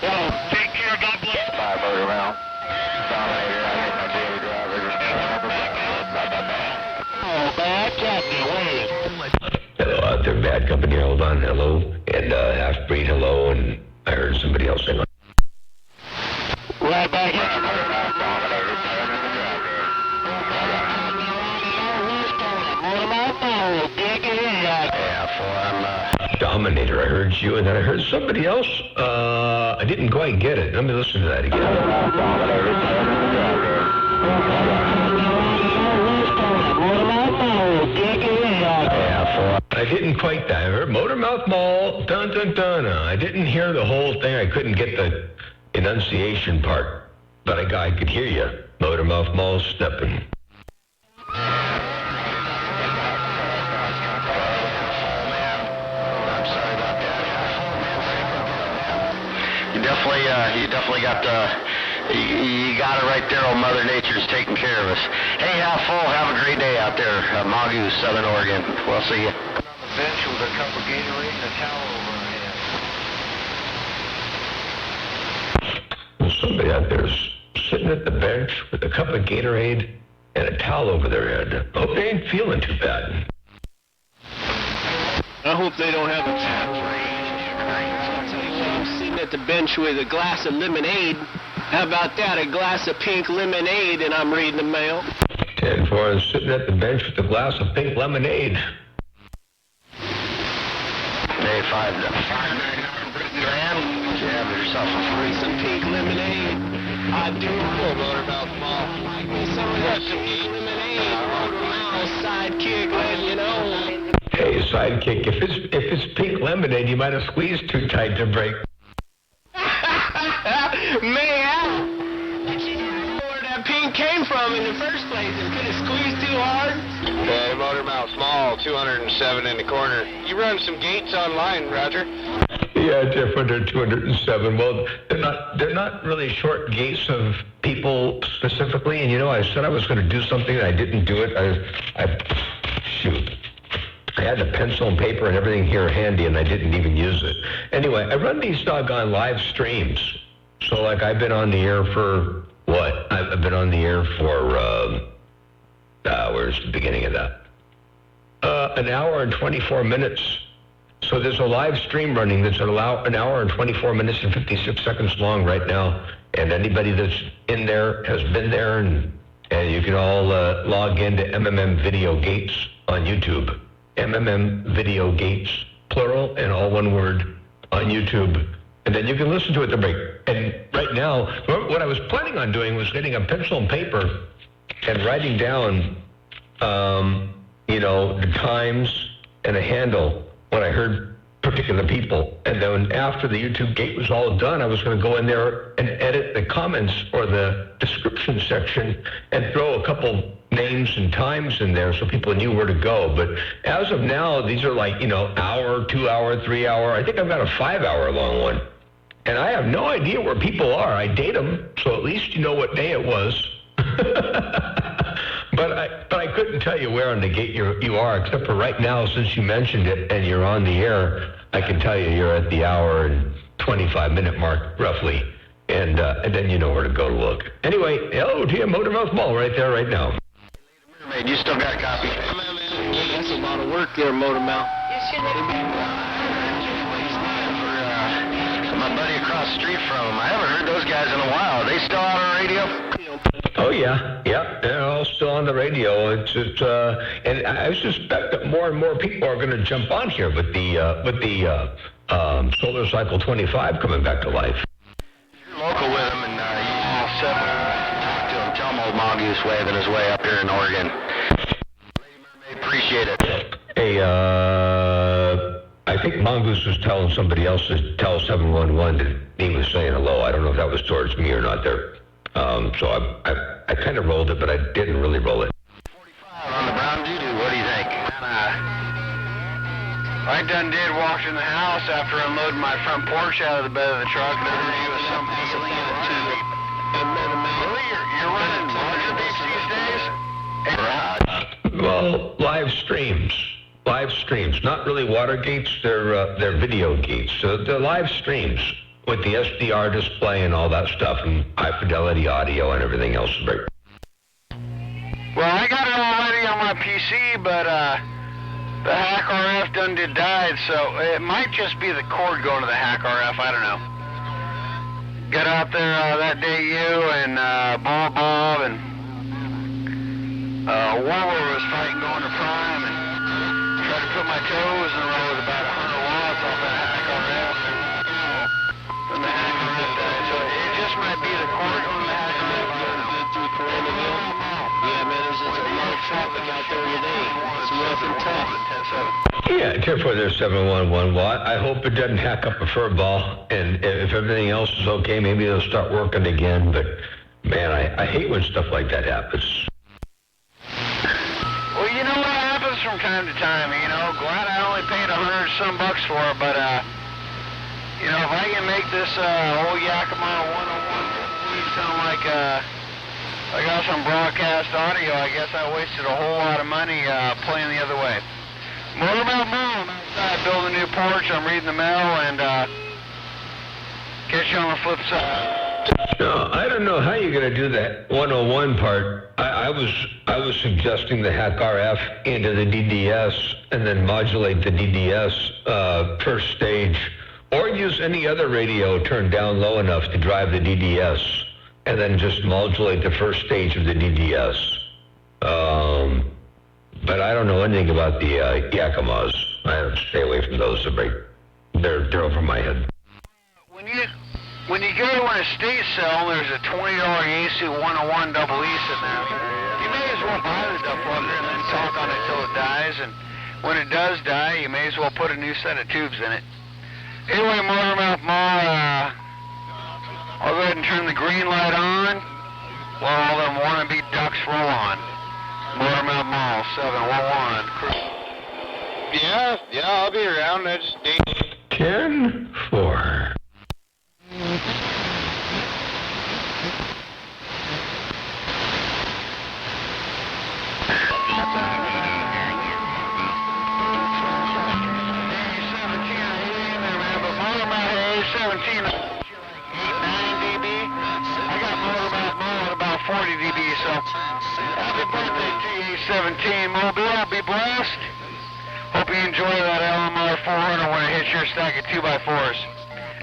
D: Well, take care. God bless.
C: Bye, Motormouth.
A: Hello out there, Bad Company. Hold on. Hello. And Half-Breed, hello. And I heard somebody else sing.
D: Right back here.
A: Dominator, I heard you, and then I heard somebody else. I didn't quite get it. Let me listen to that again. I didn't quite that. I heard Motormouth Mall, dun dun dun. I didn't hear the whole thing. I couldn't get the enunciation part, but I could hear you. Motormouth Mall stepping.
C: You definitely got you got it right there. Old Mother Nature's taking care of us. Hey, have a great day out there, Mongoose, Southern Oregon. We'll see you. On the bench with a cup of Gatorade and a towel over her head.
A: There's somebody out there sitting at the bench with a cup of Gatorade and a towel over their head. Hope they ain't feeling too bad.
H: I hope they don't have a sitting at the bench with a glass of lemonade. How about that? A glass of pink lemonade, and I'm reading the mail.
A: 10-4 is sitting at the bench with a glass of pink lemonade.
C: Hey, 599 Britain Graham. Have yourself
H: Some pink lemonade. I do. Motormouth Mall. Like me some of that pink lemonade. Motormouth sidekick, letting you know.
A: Hey, sidekick, if it's pink lemonade, you might have squeezed too tight to break.
H: Man, where that pink came from in the first place, and could it squeeze too hard?
C: Hey, Motormouth Small, 207 in the corner. You run some gates online, Roger?
A: Yeah, Jeff, under 207. Well, they're not really short gates of people specifically. And you know, I said I was going to do something, and I didn't do it. I had a pencil and paper and everything here handy, and I didn't even use it. Anyway, I run these doggone live streams. So, like, I've been on the air for what? I've been on the air for, where's the beginning of that? An hour and 24 minutes. So there's a live stream running that's an hour and 24 minutes and 56 seconds long right now. And anybody that's in there has been there, and you can all log into MMM Video Gates on YouTube. MMM Video Gates, plural and all one word, on YouTube. And then you can listen to it to break. And right now, what I was planning on doing was getting a pencil and paper and writing down, the times and a handle when I heard picking the people. And then after the YouTube gate was all done, I was going to go in there and edit the comments or the description section and throw a couple names and times in there so people knew where to go. But as of now, these are like, hour, 2 hour, 3 hour. I think I've got a 5 hour long one. And I have no idea where people are. I date them, so at least you know what day it was. But I couldn't tell you where on the gate you are, except for right now, since you mentioned it and you're on the air, I can tell you you're at the hour and 25-minute mark, roughly. And then you know where to go to look. Anyway, hello to you, Motormouth Mall, right there, right now.
C: Mermaid, you still got a copy?
H: That's a lot of work there, Motormouth.
C: My buddy across the street from him. I haven't heard those guys in a while. Are they still out on the radio?
A: Oh yeah, they're all still on the radio. And I suspect that more and more people are going to jump on here with the Solar Cycle 25 coming back to life.
C: You're local with him, and you talk to him. Tell him old Mongoose waving his way up here in Oregon. Lady Mermaid, appreciate it.
A: Hey, I think Mongoose was telling somebody else to tell 711 that he was saying hello. I don't know if that was towards me or not there. So I kind of rolled it, but I didn't really roll it.
C: 45 on the brown doo-doo, what do you think? I done did walk in the house after unloading my front porch out of the bed of the truck, and I heard you with some Really? You're running larger beats these days?
A: Well, live streams, not really water gates. They're video gates. So they're live streams with the SDR display and all that stuff, and high fidelity audio and everything else.
C: Well, I got it already on my PC, but the Hack RF done did died, so it might just be the cord going to the Hack RF. I don't know. Got out there that day, you and Bob and Warwer was fighting going to Prime, and tried to put my toes in a row with about 100 watts off that Hack RF. And the Hack RF died, so it just might be the cord going to the Hack RF. I don't know.
H: Yeah, man, there's just a lot of traffic out there today. It's rough and tough.
A: Yeah, 10-4, there's 711 watt. I hope it doesn't hack up a fur ball, and if everything else is okay, maybe it'll start working again. But man, I hate when stuff like that happens.
C: Well, you know what happens from time to time. Glad I only paid $100 for it, but if I can make this old Yakima 101 sound like I got some broadcast audio, I guess I wasted a whole lot of money playing the other way. Motormouth Mall, I'm outside building a new porch. I'm reading the mail, and catch you on the flip side.
A: No, I don't know how you're going to do that 101 part. I was suggesting the Hack RF into the DDS and then modulate the DDS first stage, or use any other radio turned down low enough to drive the DDS, and then just modulate the first stage of the DDS. But I don't know anything about the Yakimas. I stay away from those. They're over my head.
C: When you go to an estate sale, there's a $20 Yaesu 101 double E sitting there. You may as well buy the duck plugger and then talk on it till it dies. And when it does die, you may as well put a new set of tubes in it. Anyway, Motormouth Mall, I'll go ahead and turn the green light on while all them wannabe ducks roll on. Motormouth Mall, 711.
J: Yeah, I'll be around. That's
A: 10-4.
C: So, happy birthday to you, 17 Mobile. Be blessed. Hope you enjoy that LMR 400 when it hits your stack of 2x4s.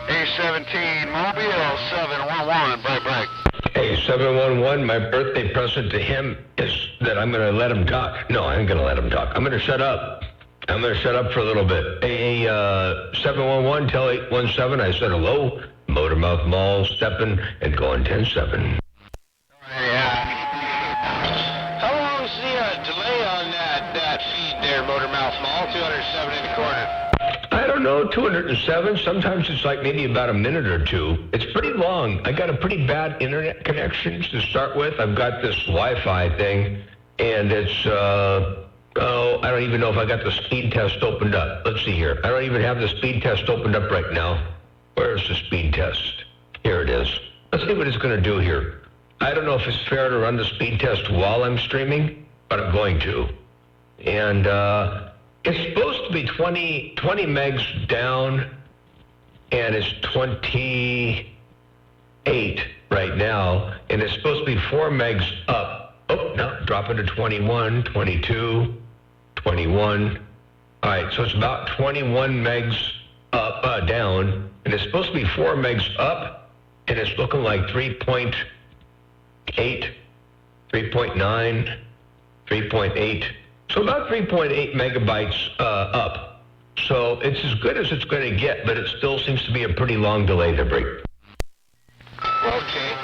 C: A17 Mobile 711. Break.
A: Hey, 711, my birthday present to him is that I'm going to let him talk. No, I ain't going to let him talk. I'm going to shut up. I'm going to shut up for a little bit. Hey, 711, tell 817 I said hello. Motormouth Mall, stepping and going 10-7.
J: How long is the delay on that feed there, Motormouth Mall? 207 in the corner.
A: I don't know, 207. Sometimes it's like maybe about a minute or two. It's pretty long. I got a pretty bad internet connection to start with. I've got this Wi-Fi thing, and it's, I don't even know if I got the speed test opened up. Let's see here. I don't even have the speed test opened up right now. Where's the speed test? Here it is. Let's see what it's going to do here. I don't know if it's fair to run the speed test while I'm streaming, but I'm going to. And it's supposed to be 20 megs down, and it's 28 right now, and it's supposed to be 4 megs up. Oh, no, dropping to 21, 22, 21. All right, so it's about 21 megs up, down, and it's supposed to be 4 megs up, and it's looking like 3.8, 3.9, 3.8. So about 3.8 megabytes up. So it's as good as it's going to get, but it still seems to be a pretty long delay to break.
C: Okay,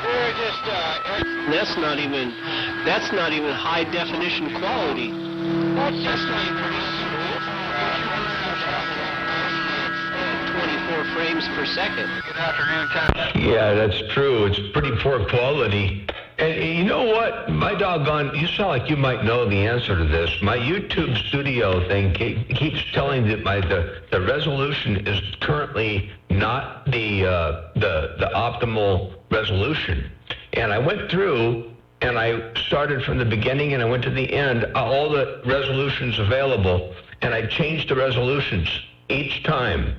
C: we're just,
H: That's not even high definition quality.
C: That's just like pretty smooth.
H: 24 frames per second.
C: Good afternoon, Tom.
A: Yeah, that's true. It's pretty poor quality. And you know what? My doggone, you sound like you might know the answer to this. My YouTube studio thing keeps telling me that the resolution is currently not the optimal resolution. And I went through and I started from the beginning and I went to the end, all the resolutions available, and I changed the resolutions each time.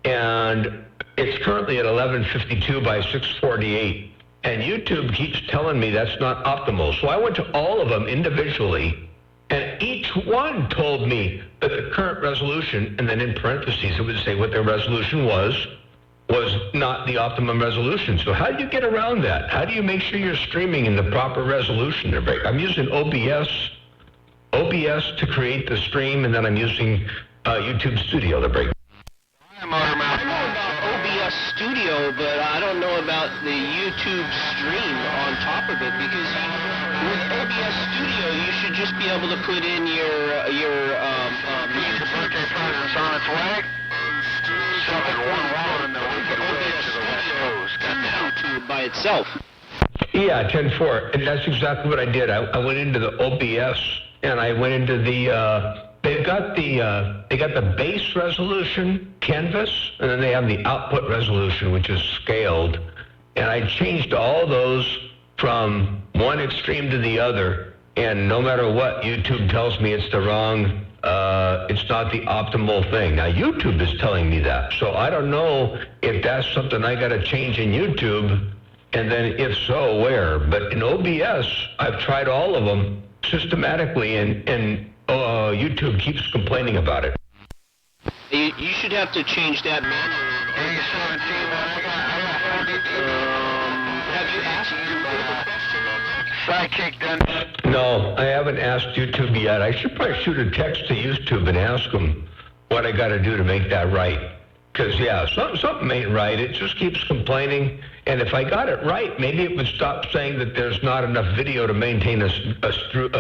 A: And it's currently at 1152 by 648. And YouTube keeps telling me that's not optimal. So I went to all of them individually, and each one told me that the current resolution, and then in parentheses it would say what their resolution was not the optimum resolution. So how do you get around that? How do you make sure you're streaming in the proper resolution? I'm using OBS to create the stream, and then I'm using YouTube Studio to break.
H: I know about OBS Studio, but I don't know about the YouTube stream on top of it, because with OBS Studio, you should just be able to put in your
C: birthday present's on its way. Something one wrong and then we can wait to the West Coast.
H: YouTube by itself.
A: Yeah, 10.4, and that's exactly what I did. I went into the OBS, and I went into the, they got the base resolution, canvas, and then they have the output resolution, which is scaled. And I changed all those from one extreme to the other, and no matter what, YouTube tells me it's the wrong, it's not the optimal thing. Now, YouTube is telling me that, so I don't know if that's something I got to change in YouTube, and then if so, where. But in OBS, I've tried all of them systematically, and YouTube keeps complaining about it.
H: You should have to change that manually. Have you asked YouTube a question on that?
C: Sidekick done.
A: No, I haven't asked YouTube yet. I should probably shoot a text to YouTube and ask them what I got to do to make that right. Because, yeah, something ain't right. It just keeps complaining. And if I got it right, maybe it would stop saying that there's not enough video to maintain a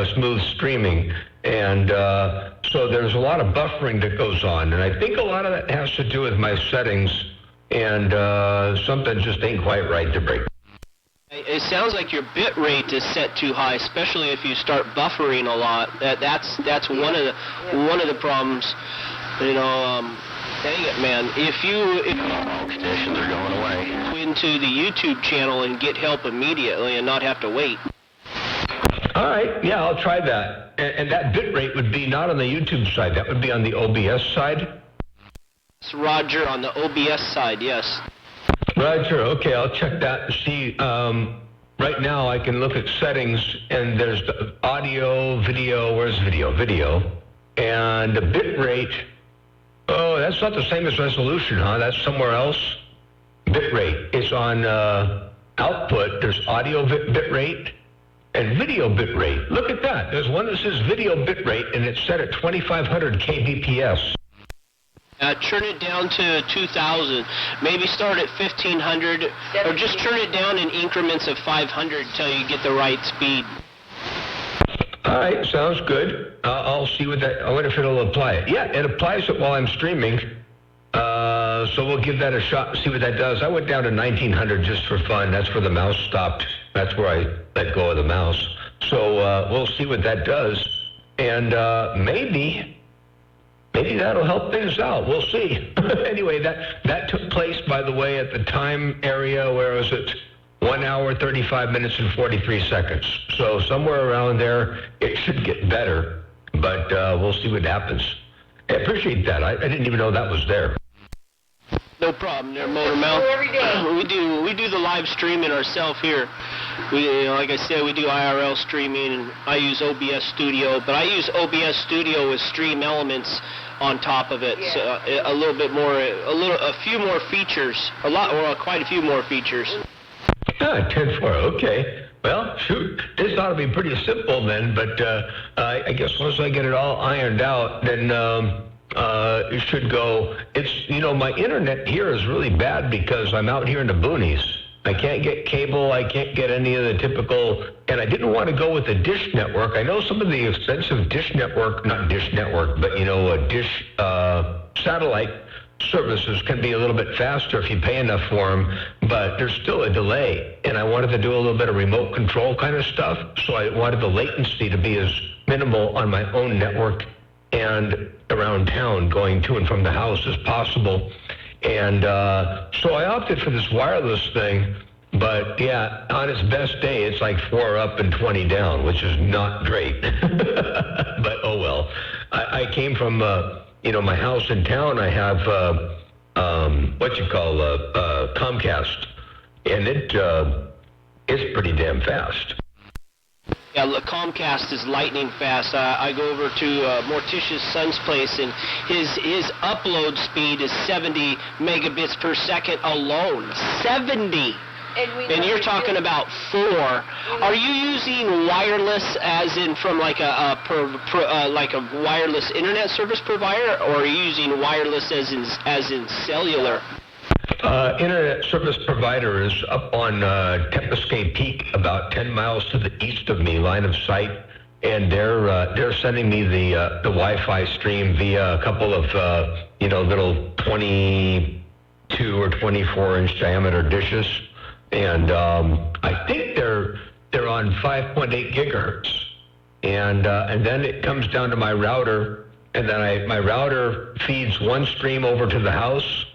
A: smooth streaming. And so there's a lot of buffering that goes on. And I think a lot of that has to do with my settings. And something just ain't quite right to break.
H: It sounds like your bit rate is set too high, especially if you start buffering a lot. That's one of the problems. You know, dang it, man. If
C: Stations are going away.
H: into the YouTube channel and get help immediately and not have to wait.
A: All right, yeah, I'll try that. And that bit rate would be not on the YouTube side. That would be on the OBS side?
H: It's Roger on the OBS side, yes.
A: Roger, okay, I'll check that and see. Right now I can look at settings, and there's the audio, video. Where's video? Video. And the bit rate, oh, that's not the same as resolution, huh? That's somewhere else. Bit rate. It's on output. There's audio bit rate and video bit rate. Look at that. There's one that says video bit rate, and it's set at 2,500 kbps.
H: Turn it down to 2,000. Maybe start at 1,500, or just turn it down in increments of 500 until you get the right speed.
A: All right, sounds good. I'll see what that. I wonder if it'll apply it. Yeah, it applies it while I'm streaming. So we'll give that a shot and see what that does. I went down to 1900 just for fun. That's where the mouse stopped. That's where I let go of the mouse. So we'll see what that does. And maybe that'll help things out. We'll see. Anyway, that took place, by the way, at the time area, where was it? 1 hour, 35 minutes, and 43 seconds. So somewhere around there, it should get better. But we'll see what happens. I appreciate that. I didn't even know that was there.
H: No problem there, Motormouth.
K: Every day.
H: We do the live streaming ourselves here. We, like I said, we do IRL streaming, and I use OBS Studio, but I use OBS Studio with Stream Elements on top of it.
K: Yeah.
H: So a little bit more, a few more features, quite a few more features.
A: 10-4, okay. Well, shoot, this ought to be pretty simple then, but I guess once I get it all ironed out, then it should go. It's, my internet here is really bad because I'm out here in the boonies. I can't get cable, I can't get any of the typical, and I didn't want to go with a dish network. I know some of the expensive dish network, not dish network, but a dish satellite services can be a little bit faster if you pay enough for them, but there's still a delay, and I wanted to do a little bit of remote control kind of stuff, so I wanted the latency to be as minimal on my own network and around town going to and from the house as possible. And so I opted for this wireless thing, but yeah, on its best day, it's like 4 up and 20 down, which is not great. But oh well. I came from, my house in town. I have Comcast, and it's pretty damn fast.
H: Yeah, Comcast is lightning fast. I go over to Morticia's son's place, and his upload speed is 70 megabits per second alone. 70! And you're talking about 4. Are you using wireless, as in from like a wireless internet service provider, or are you using wireless as in cellular?
A: Internet service provider is up on Tempescay Peak, about 10 miles to the east of me, line of sight, and they're sending me the Wi-Fi stream via a couple of little 22 or 24 inch diameter dishes, and I think they're on 5.8 gigahertz, and then it comes down to my router, and then my router feeds one stream over to the house,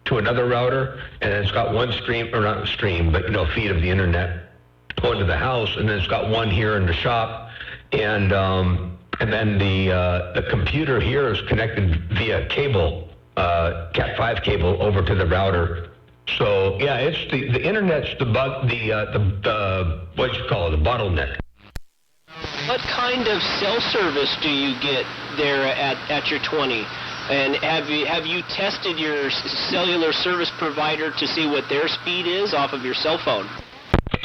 A: to another router, and it's got one stream, or not stream, but feed of the internet going to the house, and then it's got one here in the shop, and then the computer here is connected via cable, Cat5 cable over to the router. So yeah, it's the internet's the bottleneck.
H: What kind of cell service do you get there at your 20? And have you tested your cellular service provider to see what their speed is off of your cell phone?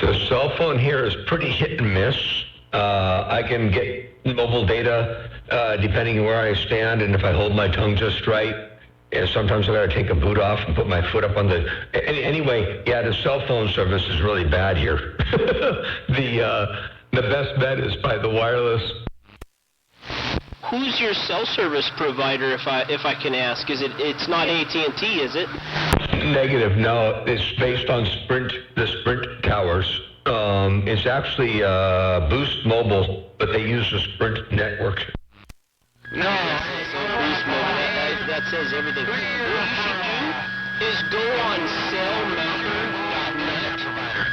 A: The cell phone here is pretty hit and miss. I can get mobile data depending on where I stand and if I hold my tongue just right. And sometimes I got to take a boot off and put my foot up on the... Anyway, yeah, the cell phone service is really bad here. The best bet is by the wireless.
H: Who's your cell service provider, if I can ask? It's not AT&T, is it?
A: Negative, no. It's based on the Sprint towers. It's actually Boost Mobile, but they use the Sprint network.
H: No, Boost Mobile. That says everything. What you should do is go on cellmappr.net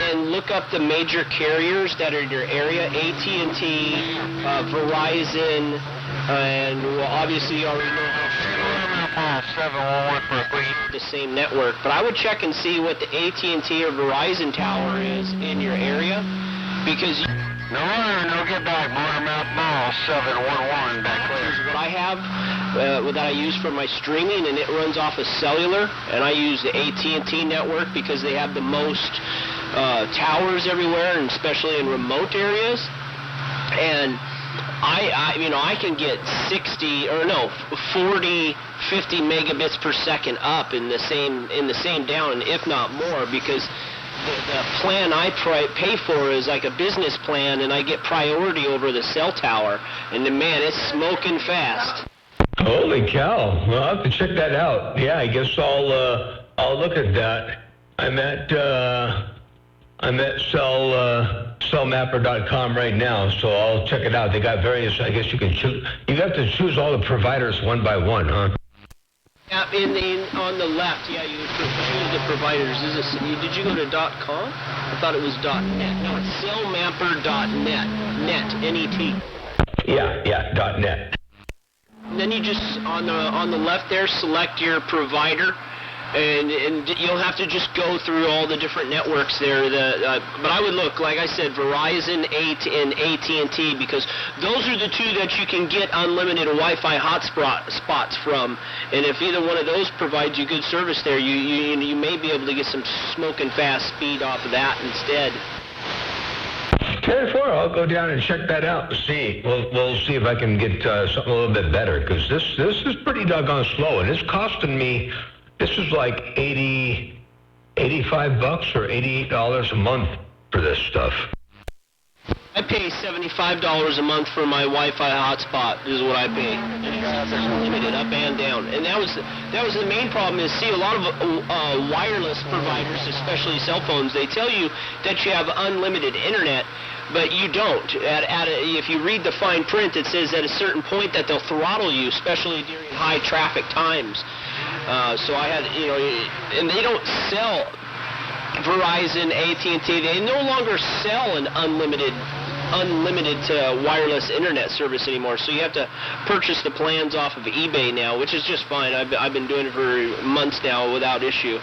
H: and look up the major carriers that are in your area: AT&T, Verizon. And well, obviously you already know how 711 for a green, the same network. But I would check and see what the AT&T or Verizon tower is in your area, because
C: no get back, Motormouth Mall 711 back clear.
H: What I have that I use for my streaming, and it runs off of cellular, and I use the AT&T network because they have the most towers everywhere, and especially in remote areas. And I can get 40, 50 megabits per second up in the same down, if not more, because the plan I pay for is like a business plan, and I get priority over the cell tower, and man, it's smoking fast.
A: Holy cow! Well, I'll have to check that out. Yeah, I guess I'll look at that. I'm at cellmapper.com right now, so I'll check it out. They got various. I guess you can choose. You have to choose all the providers one by one, huh?
H: Yeah, on the left, yeah, you choose the providers. Did you go to .com? I thought it was .net. No, it's cellmapper.net. Net, N-E-T.
A: Yeah, .net.
H: Then you just, on the left there, select your provider, and you'll have to just go through all the different networks there. But I would look, like I said, Verizon, and AT&T, because those are the two that you can get unlimited Wi-Fi hotspots from. And if either one of those provides you good service there, you may be able to get some smoking fast speed off of that instead.
A: 10-4, I'll go down and check that out and see. We'll see if I can get something a little bit better, because this is pretty doggone slow, and it's costing me, this is like $85 or $88 a month for this stuff.
H: I pay $75 a month for my Wi-Fi hotspot, is what I pay. And it's unlimited, up and down. And that was the main problem is, see, a lot of wireless providers, especially cell phones, they tell you that you have unlimited internet, but you don't. If you read the fine print, it says at a certain point that they'll throttle you, especially during high traffic times. So I had, and they don't sell Verizon, AT&T. They no longer sell an unlimited wireless internet service anymore. So you have to purchase the plans off of eBay now, which is just fine. I've been doing it for months now without issue.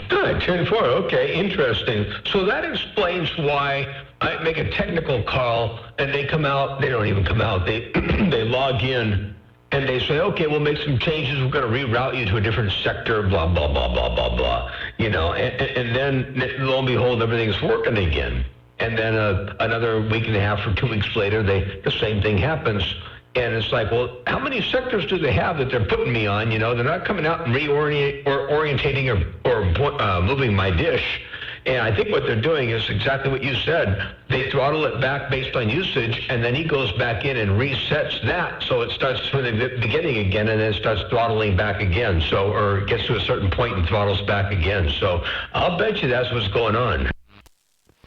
A: Good, 10-4, okay, interesting. So that explains why I make a technical call and they come out, they don't even come out, they log in and they say, okay, we'll make some changes, we're going to reroute you to a different sector, blah, blah, blah, blah, blah, blah. And then lo and behold, everything's working again. And then another week and a half or 2 weeks later, the same thing happens. And it's like, well, how many sectors do they have that they're putting me on? They're not coming out and orientating or moving my dish. And I think what they're doing is exactly what you said. They throttle it back based on usage, and then he goes back in and resets that, so it starts from the beginning again, and then it starts throttling back again. Or it gets to a certain point and throttles back again. So I'll bet you that's what's going on.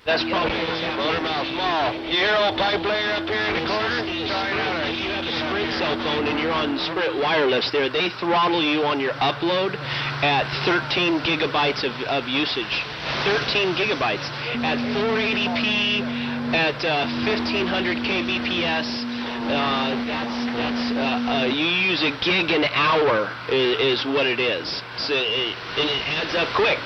H: That's probably
C: Motormouth Mall. You hear old pipe layer up here in the corner? Sorry,
H: you have a Sprint cell phone and you're on Sprint Wireless there. They throttle you on your upload at 13 gigabytes of usage. 13 gigabytes. At 480p, at 1500 kbps, you use a gig an hour is what it is. So and it adds up quick.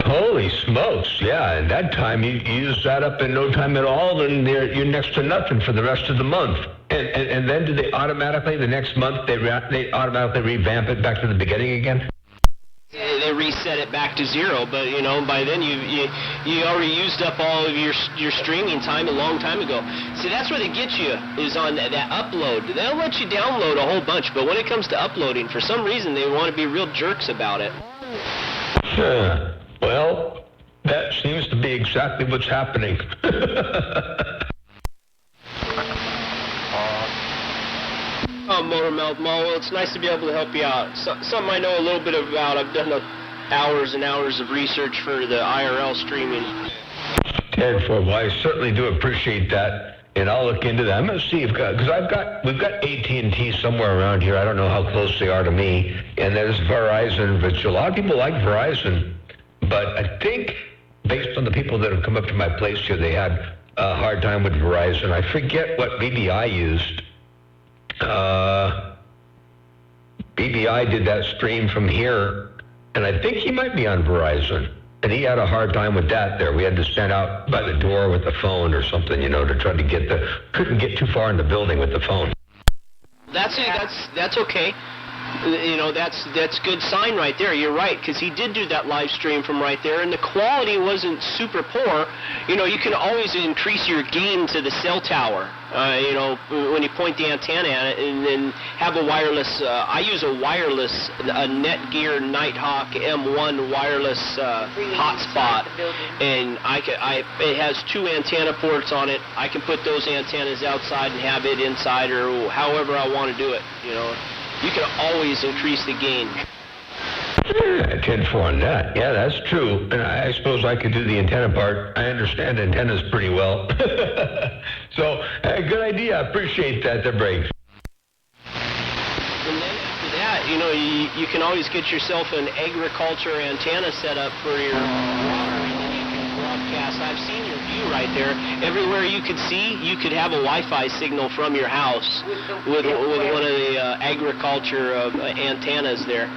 A: Holy smokes, yeah, and that time you use that up in no time at all, and you're next to nothing for the rest of the month. And then do they automatically, the next month, they automatically revamp it back to the beginning again?
H: They reset it back to zero, but by then you already used up all of your streaming time a long time ago. See, that's where they get you, is on that upload. They'll let you download a whole bunch, but when it comes to uploading, for some reason they want to be real jerks about it.
A: Well, that seems to be exactly what's happening.
H: Motormouth Mall, well, it's nice to be able to help you out. Something I know a little bit about. I've done hours and hours of research for the IRL streaming.
A: 10-4, well, I certainly do appreciate that, and I'll look into that. I'm going to see because we've got AT&T somewhere around here. I don't know how close they are to me, and there's Verizon, which a lot of people like Verizon. But I think, based on the people that have come up to my place here, they had a hard time with Verizon. I forget what BBI used. BBI did that stream from here, and I think he might be on Verizon. And he had a hard time with that there. We had to stand out by the door with the phone or something, to try to couldn't get too far in the building with the phone.
H: That's okay. That's good sign right there. You're right, because he did do that live stream from right there, and the quality wasn't super poor. You can always increase your gain to the cell tower. When you point the antenna at it, and then have a wireless. I use a wireless, a Netgear Nighthawk M1 wireless hotspot, and it has 2 antenna ports on it. I can put those antennas outside and have it inside, or however I want to do it. you can always increase the gain.
A: Yeah, 10-4 on that. Yeah, that's true. And I suppose I could do the antenna part. I understand antennas pretty well. So, good idea. I appreciate that, the breaks.
H: And then after that, you know, you can always get yourself an agriculture antenna set up for your water, and then you can broadcast. I've seen your view right there. Everywhere you could see, you could have a Wi-Fi signal from your house with one of the agriculture antennas there.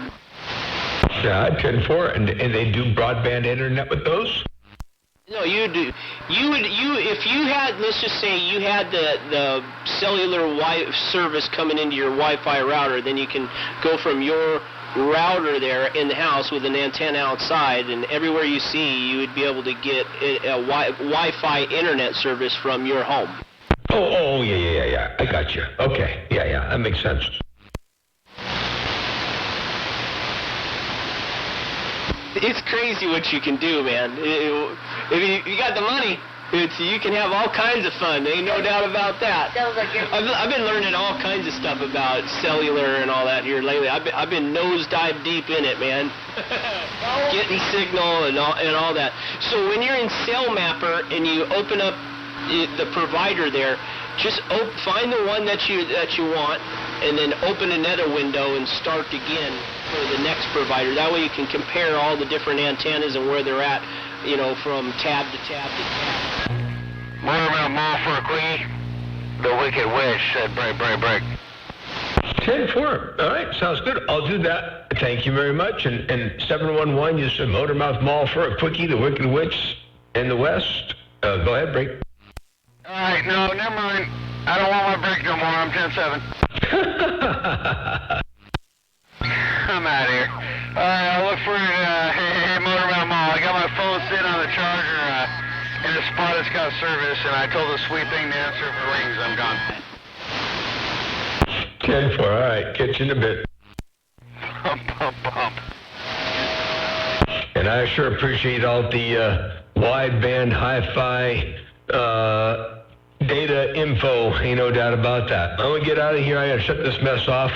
A: Yeah, 10-4, and they do broadband internet with those?
H: No, you do. If you had, let's just say you had the cellular service coming into your Wi-Fi router, then you can go from your router there in the house with an antenna outside, and everywhere you see, you would be able to get a Wi-Fi internet service from your home.
A: Oh, yeah. I got you. Okay, yeah, that makes sense.
H: It's crazy what you can do, man. If you got the money, you can have all kinds of fun. Ain't no doubt about that. I've been learning all kinds of stuff about cellular and all that here lately. I've been nosedive deep in it, man. Getting signal and all that. So when you're in CellMapper and you open up the provider there, just find the one that you want, and then open another window and start again for the next provider. That way you can compare all the different antennas and where they're at, you know, from tab to tab to tab.
C: Motormouth Mall for a quickie. The Wicked Witch said break.
A: 10-4. All right, sounds good. I'll do that. Thank you very much. And 711, you said Motormouth Mall for a quickie, the Wicked Witch in the West. Go ahead, break.
C: All right, no, never mind. I don't want my break no more. I'm 10-7. I'm out of here. All right, I'll look for it. Hey, Motormouth Mall. I got my phone sitting on the charger in a spot that's got service, and I told the sweet thing to answer if it rings. I'm gone.
A: 10-4. All right, catch you in a bit.
C: Bump.
A: And I sure appreciate all the wideband hi-fi data info. Ain't no doubt about that. I'm going to get out of here. I got to shut this mess off.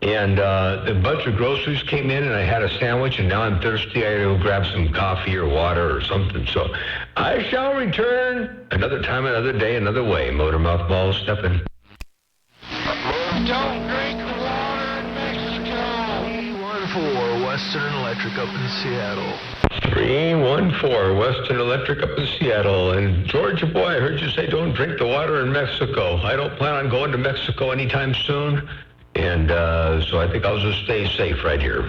A: And a bunch of groceries came in, and I had a sandwich, and now I'm thirsty. I got to go grab some coffee or water or something. So I shall return another time, another day, another way. Motormouth Mall stepping.
C: Don't drink water in Mexico.
G: 314 Western Electric up in Seattle.
A: 314 Western Electric up in Seattle. And Georgia boy, I heard you say don't drink the water in Mexico. I don't plan on going to Mexico anytime soon. And so I think I'll just stay safe right here.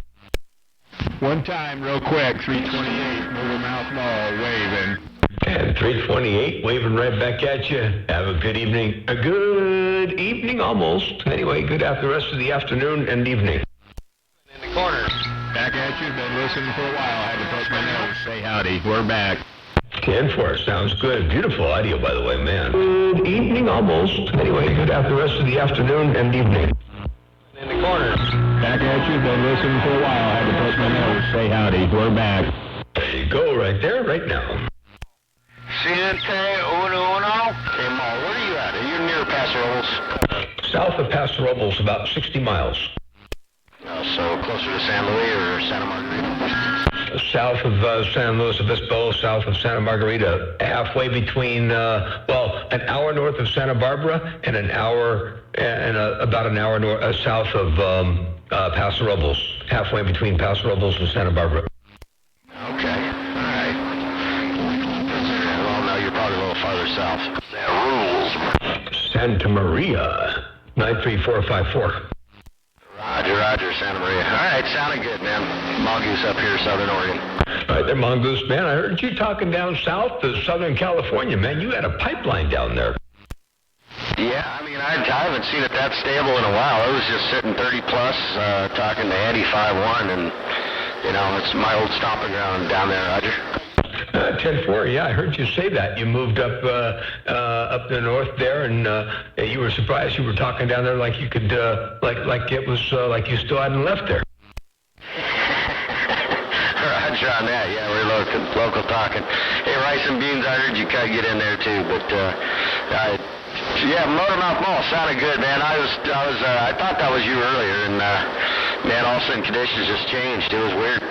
B: One time, real quick, 328, Motormouth Mall, waving.
A: And 328, waving right back at you. Have a good evening. A good evening, almost. Anyway, good after the rest of the afternoon and evening.
C: In the corner.
B: Back at you, been listening for a while. I had to poke my nose. Say howdy, we're back.
A: 10-4, sounds good. Beautiful audio, by the way, man. Good evening, almost. Anyway, good after the rest of the afternoon and evening.
C: In the corner.
B: Back at you, been listening for a while. I had to poke my nose. Say howdy, we're back.
A: There you go, right there, right now.
C: Siente uno. Hey, Ma, where are you at? Are you near Paso Robles?
A: South of Paso Robles, about 60 miles.
C: So closer to San Luis or Santa Margarita?
A: South of San Luis Obispo, south of Santa Margarita, halfway between, an hour north of Santa Barbara and an hour and about an hour south of Paso Robles, halfway between Paso Robles and Santa Barbara.
C: Okay, all right. Well, no, you're probably a little farther south. That rules.
A: Santa Maria, 93454.
C: Roger, Santa Maria. All right, sounding good, man. Mongoose up here, Southern Oregon.
A: All right there, Mongoose, man. I heard you talking down south to Southern California, man. You had a pipeline down there.
C: Yeah, I mean, I haven't seen it that stable in a while. It was just sitting 30 plus, talking to Andy 5-1, and, you know, it's my old stomping ground down there, Roger.
A: 10-4, yeah, I heard you say that. You moved up up the north there, and you were surprised you were talking down there like you could, like it was like you still hadn't left there.
C: Roger on that, yeah, we're local talking. Hey, rice and beans, I heard you kind of get in there too, but Yeah, Motormouth Mall sounded good, man. I thought that was you earlier, and man, all of a sudden conditions just changed. It was weird.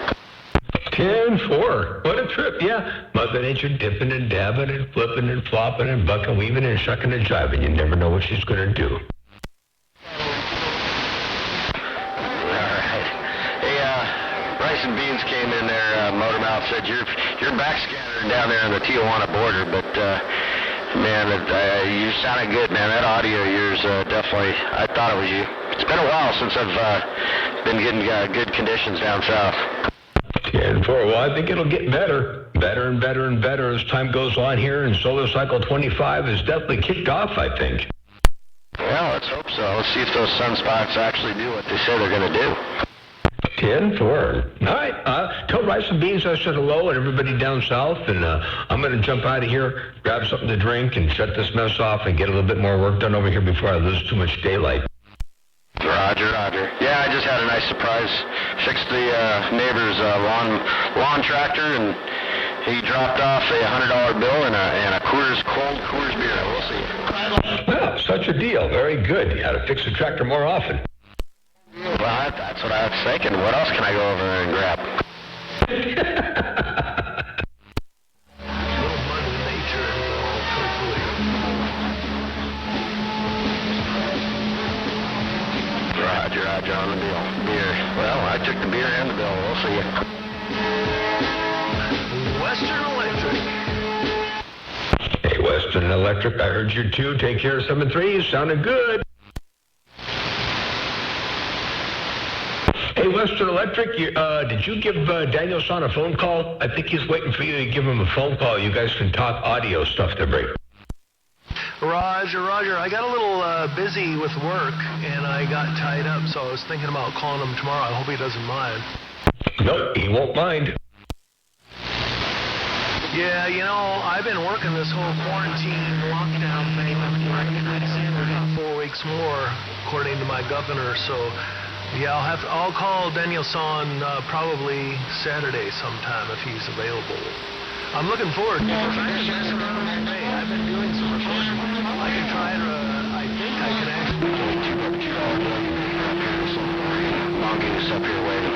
A: 10-4. What a trip, yeah. Mother Nature dipping and dabbing and flipping and flopping and bucking, weaving and shucking and jiving. You never know what she's going to do.
C: Rice and Beans came in there. Motormouth said you're backscattering down there on the Tijuana border, but man, you sounded good, man. That audio of yours definitely. I thought it was you. It's been a while since I've been getting good conditions down south.
A: 10-4. Well, I think it'll get better and better and better as time goes on here, and Solar Cycle 25 is definitely kicked off, I think.
C: Well, let's hope so. Let's see if those sunspots actually do what they say they're going to do.
A: 10-4. All right. Tell Rice and Beans I said hello and everybody down south, and I'm going to jump out of here, grab something to drink, and shut this mess off and get a little bit more work done over here before I lose too much daylight.
C: Roger. Yeah, I just had a nice surprise. Fixed the neighbor's lawn tractor, and he dropped off a $100 bill and a cold Coors beer. We'll see.
A: Well, such a deal. Very good. You had to fix the tractor more often.
C: Well, that's what I was thinking. What else can I go over there and grab? Roger on the bill. Beer. Well, I took the beer and the bill. We'll see you.
G: Western Electric.
A: Hey, Western Electric, I heard you too. Take care of 7-3. Sounded good. Hey, Western Electric, did you give Daniel Son a phone call? I think he's waiting for you to give him a phone call. You guys can talk audio stuff to break.
G: Roger. I got a little busy with work, and I got tied up, so I was thinking about calling him tomorrow. I hope he doesn't mind.
A: No, he won't mind.
G: Yeah, I've been working this whole quarantine lockdown thing. For 4 weeks more, according to my governor, so... Yeah, I'll call Daniel Son probably Saturday sometime if he's available. I'm looking forward to it. I've been doing some recording. I can try to, I think I can actually
C: Mongoose up here waiting.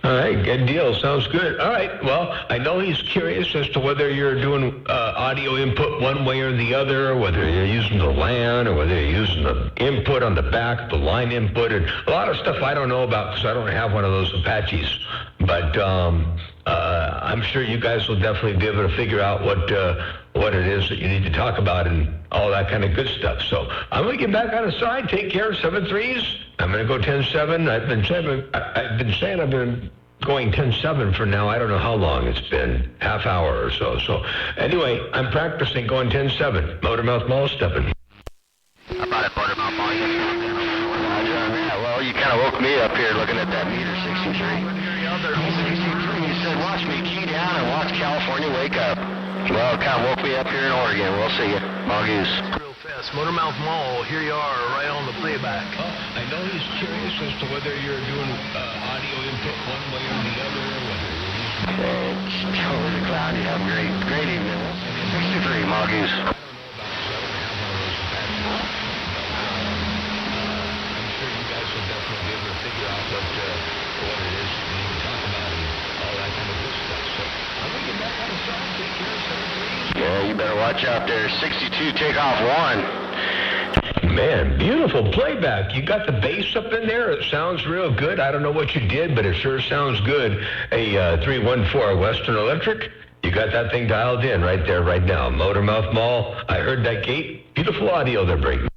A: All right, good deal. Sounds good. All right, well, I know he's curious as to whether you're doing audio input one way or the other, whether you're using the LAN or whether you're using the input on the back, the line input, and a lot of stuff I don't know about because I don't have one of those Apaches. But I'm sure you guys will definitely be able to figure out what it is that you need to talk about and all that kind of good stuff. So I'm going to get back on the side, take care of 7-3s. I'm going to go 10-7. I've been saying I've been going 10-7 for now. I don't know how long it's been, half hour or so. So anyway, I'm practicing going 10-7. Motormouth Mall stepping.
C: How about it, Motormouth Mall? Yeah, well, you kind of woke me up here looking at that meter 63. 63. You said, watch me key down and watch California wake up. Well, it kind of woke me up here in Oregon. We'll see you. Mongoose.
G: real fast. Motormouth Mall, here you are, right on the playback.
A: I know he's curious as to whether you're doing audio input one way or the other, or whether you're using...
C: Over the cloud, you have a great evening. 63, Mongoose.
A: I'm sure you guys will definitely be able to figure out what it is you need to talk about and all that kind of good stuff. So I'm going to get back on the side, take care of 7-3.
C: Yeah, you better watch out there. 62, takeoff 1.
A: Man, beautiful playback. You got the bass up in there. It sounds real good. I don't know what you did, but it sure sounds good. A 314 Western Electric. You got that thing dialed in right there, right now. Motormouth Mall. I heard that gate. Beautiful audio they're bringing.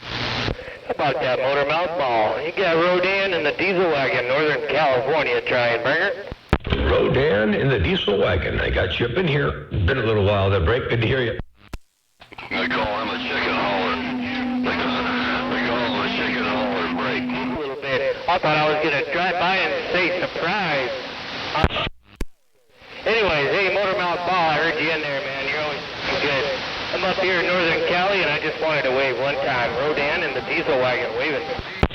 K: How about that Motormouth Mall? You got Rodan and the Diesel Wagon, Northern California, trying burger.
A: Rodan in the Diesel Wagon. I got you up in here. Been a little while there, Break. Good to hear you.
C: They call him a chicken hauler. They call him a chicken hauler, Break.
K: A little bit. I thought I was going to drive by and say surprise. Anyways, hey, Motormouth Mall, I heard you in there, man. You're always good. I'm up here in Northern Cali, and I just wanted to wave one time. Rodan and the Diesel Wagon, waving.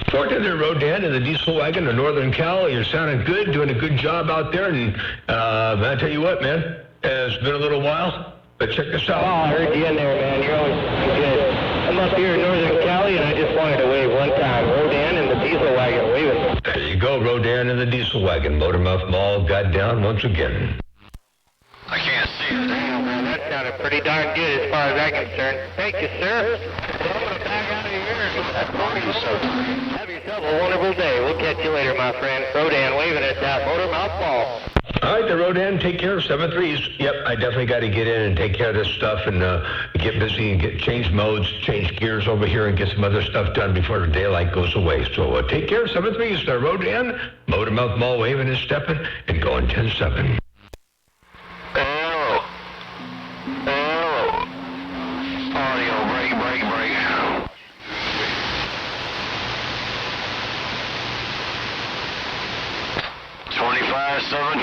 A: Talking to Rodan in the Diesel Wagon in Northern Cal. You're sounding good, doing a good job out there. And I tell you what, man, it's been a little while. But check this
K: Oh,
A: out.
K: I heard you in there, man. You're always good. I'm up here in Northern Cali, and I just wanted to wave one time. Rodan and the diesel wagon waving.
A: There you go, Rodan and the diesel wagon. Motormouth Mall got down once again.
C: I can't see it.
K: Damn, man, that sounded pretty darn good as far as I'm concerned. Thank you, sir. I'm going to back out of here and get that party started. Have yourself a wonderful day. We'll catch you later, my friend. Rodan waving at that Motormouth Mall.
A: All right, the Rodan, take care of 7-3s. Yep, I definitely got to get in and take care of this stuff and get busy and change modes, change gears over here and get some other stuff done before the daylight goes away. So take care of 7-3s, the Rodan, Motormouth Mall waving and stepping and going 10-7.
C: Hello. Audio, break. 25-17.